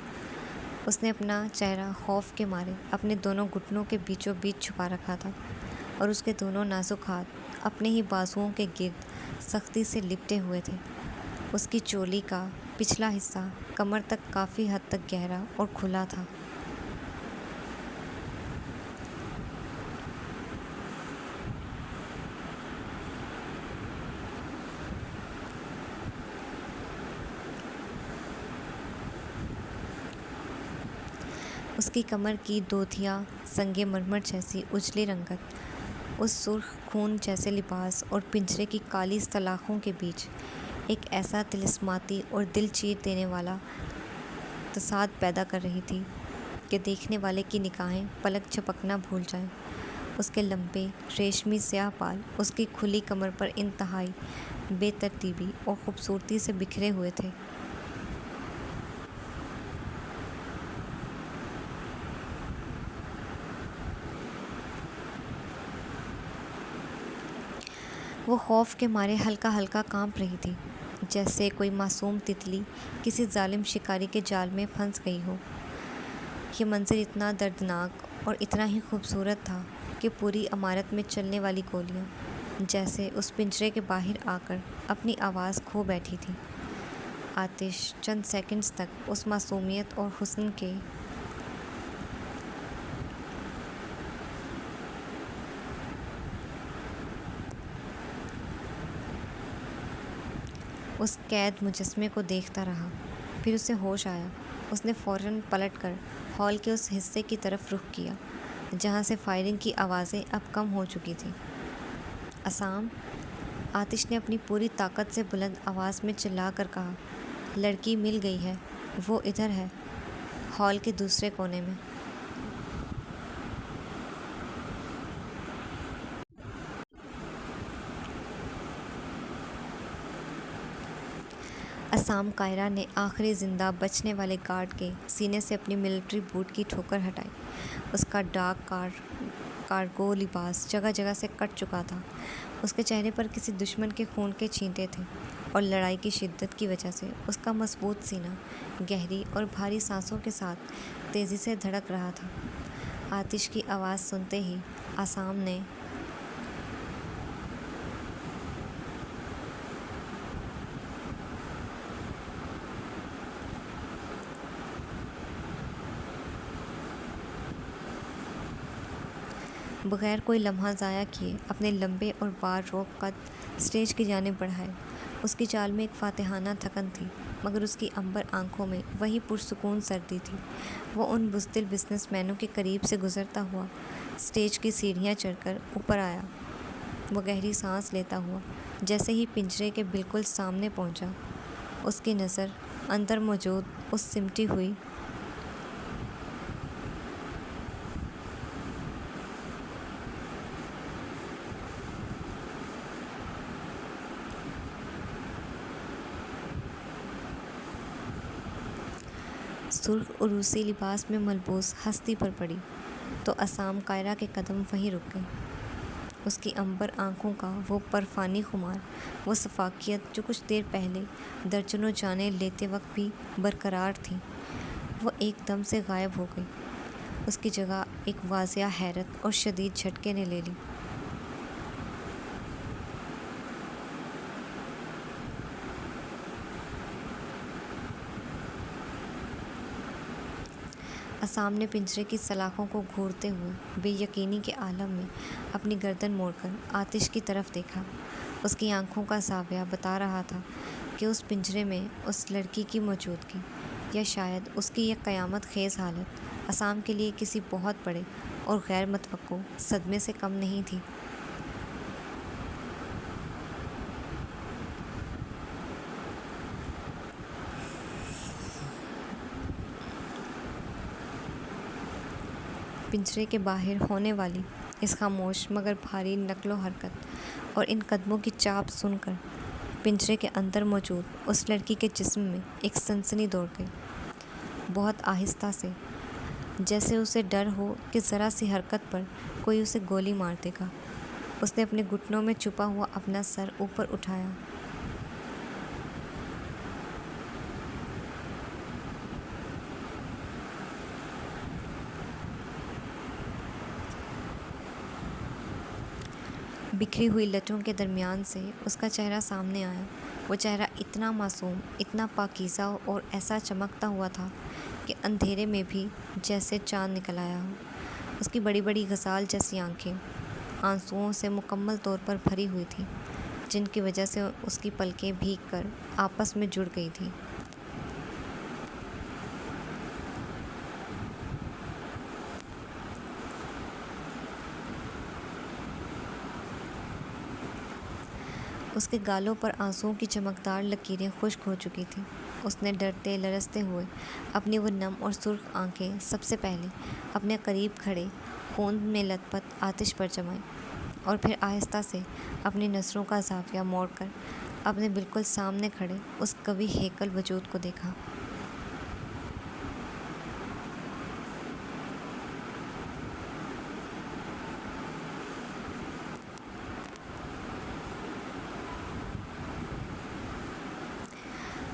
اس نے اپنا چہرہ خوف کے مارے اپنے دونوں گھٹنوں کے بیچوں بیچ چھپا رکھا تھا اور اس کے دونوں نازک ہاتھ اپنے ہی بازوؤں کے گرد سختی سے لپٹے ہوئے تھے۔ اس کی چولی کا پچھلا حصہ کمر تک کافی حد تک گہرا اور کھلا تھا۔ اس کی کمر کی دودھیا سنگ مرمر جیسی اجلی رنگت، اس سرخ خون جیسے لباس اور پنجرے کی کالی سلاخوں کے بیچ ایک ایسا طلسماتی اور دل چیر دینے والا تصاد پیدا کر رہی تھی کہ دیکھنے والے کی نگاہیں پلک جھپکنا بھول جائیں۔ اس کے لمبے ریشمی سیاہ بال اس کی کھلی کمر پر انتہائی بے ترتیبی اور خوبصورتی سے بکھرے ہوئے تھے۔ وہ خوف کے مارے ہلکا ہلکا کانپ رہی تھی، جیسے کوئی معصوم تتلی کسی ظالم شکاری کے جال میں پھنس گئی ہو۔ یہ منظر اتنا دردناک اور اتنا ہی خوبصورت تھا کہ پوری عمارت میں چلنے والی گولیاں جیسے اس پنجرے کے باہر آ کر اپنی آواز کھو بیٹھی تھیں۔ آتش چند سیکنڈز تک اس معصومیت اور حسن کے اس قید مجسمے کو دیکھتا رہا، پھر اسے ہوش آیا۔ اس نے فوراً پلٹ کر ہال کے اس حصے کی طرف رخ کیا جہاں سے فائرنگ کی آوازیں اب کم ہو چکی تھیں۔ اسام، آتش نے اپنی پوری طاقت سے بلند آواز میں چلا کر کہا، لڑکی مل گئی ہے۔ وہ ادھر ہے، ہال کے دوسرے کونے میں۔ عصام کائرہ نے آخری زندہ بچنے والے گارڈ کے سینے سے اپنی ملٹری بوٹ کی ٹھوکر ہٹائی۔ اس کا ڈارک کارگو لباس جگہ جگہ سے کٹ چکا تھا۔ اس کے چہرے پر کسی دشمن کے خون کے چھینٹے تھے، اور لڑائی کی شدت کی وجہ سے اس کا مضبوط سینہ گہری اور بھاری سانسوں کے ساتھ تیزی سے دھڑک رہا تھا۔ آتش کی آواز سنتے ہی عصام نے بغیر کوئی لمحہ ضائع کیے اپنے لمبے اور بار روک قد اسٹیج کی جانب بڑھائے۔ اس کی چال میں ایک فاتحانہ تھکن تھی، مگر اس کی عنبر آنکھوں میں وہی پرسکون سردی تھی۔ وہ ان بزدل بزنس مینوں کے قریب سے گزرتا ہوا اسٹیج کی سیڑھیاں چڑھ کر اوپر آیا۔ وہ گہری سانس لیتا ہوا جیسے ہی پنجرے کے بالکل سامنے پہنچا، اس کی نظر اندر موجود اس سمٹی ہوئی سرخ عروسی لباس میں ملبوس ہستی پر پڑی تو عصام کائرہ کے قدم وہیں رک گئے۔ اس کی عنبر آنکھوں کا وہ پرفانی خمار، وہ شفافیت جو کچھ دیر پہلے درجنوں جانیں لیتے وقت بھی برقرار تھی، وہ ایک دم سے غائب ہو گئی۔ اس کی جگہ ایک واضح حیرت اور شدید جھٹکے نے لے لی۔ عصام نے پنجرے کی سلاخوں کو گھورتے ہوئے بے یقینی کے عالم میں اپنی گردن موڑ کر آتش کی طرف دیکھا۔ اس کی آنکھوں کا زاویہ بتا رہا تھا کہ اس پنجرے میں اس لڑکی کی موجودگی، یا شاید اس کی یہ قیامت خیز حالت، عصام کے لیے کسی بہت بڑے اور غیر متوقع صدمے سے کم نہیں تھی۔ پنجرے کے باہر ہونے والی اس خاموش مگر بھاری نقل و حرکت اور ان قدموں کی چاپ سن کر پنجرے کے اندر موجود اس لڑکی کے جسم میں ایک سنسنی دوڑ گئی، بہت آہستہ سے، جیسے اسے ڈر ہو کہ ذرا سی حرکت پر کوئی اسے گولی مار دے گا۔ اس نے اپنے گھٹنوں میں چھپا ہوا اپنا سر اوپر اٹھایا۔ بکھری ہوئی لٹوں کے درمیان سے اس کا چہرہ سامنے آیا۔ وہ چہرہ اتنا معصوم، اتنا پاکیزہ اور ایسا چمکتا ہوا تھا کہ اندھیرے میں بھی جیسے چاند نکل آیا ہو۔ اس کی بڑی بڑی غزال جیسی آنکھیں آنسوؤں سے مکمل طور پر بھری ہوئی تھیں، جن کی وجہ سے اس کی پلکیں بھیگ کر آپس میں جڑ گئی تھیں۔ اس کے گالوں پر آنسوؤں کی چمکدار لکیریں خشک ہو چکی تھیں۔ اس نے ڈرتے لرزتے ہوئے اپنی وہ نم اور سرخ آنکھیں سب سے پہلے اپنے قریب کھڑے خون میں لت پت آتش پر جمائیں، اور پھر آہستہ سے اپنی نظروں کا زاویہ موڑ کر اپنے بالکل سامنے کھڑے اس قوی ہیکل وجود کو دیکھا۔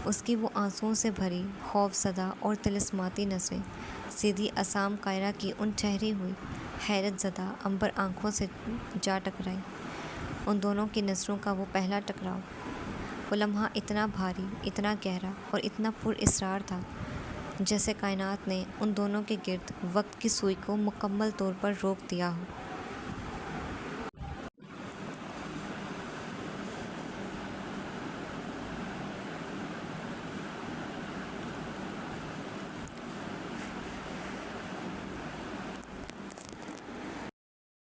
اس کی وہ آنسوؤں سے بھری، خوف زدہ اور طلسماتی نظریں سیدھی عصام کائرہ کی ان ٹھہری ہوئی، حیرت زدہ عنبر آنکھوں سے جا ٹکرائیں۔ ان دونوں کی نظروں کا وہ پہلا ٹکراؤ، وہ لمحہ اتنا بھاری، اتنا گہرا اور اتنا پر اسرار تھا، جیسے کائنات نے ان دونوں کے گرد وقت کی سوئی کو مکمل طور پر روک دیا ہو۔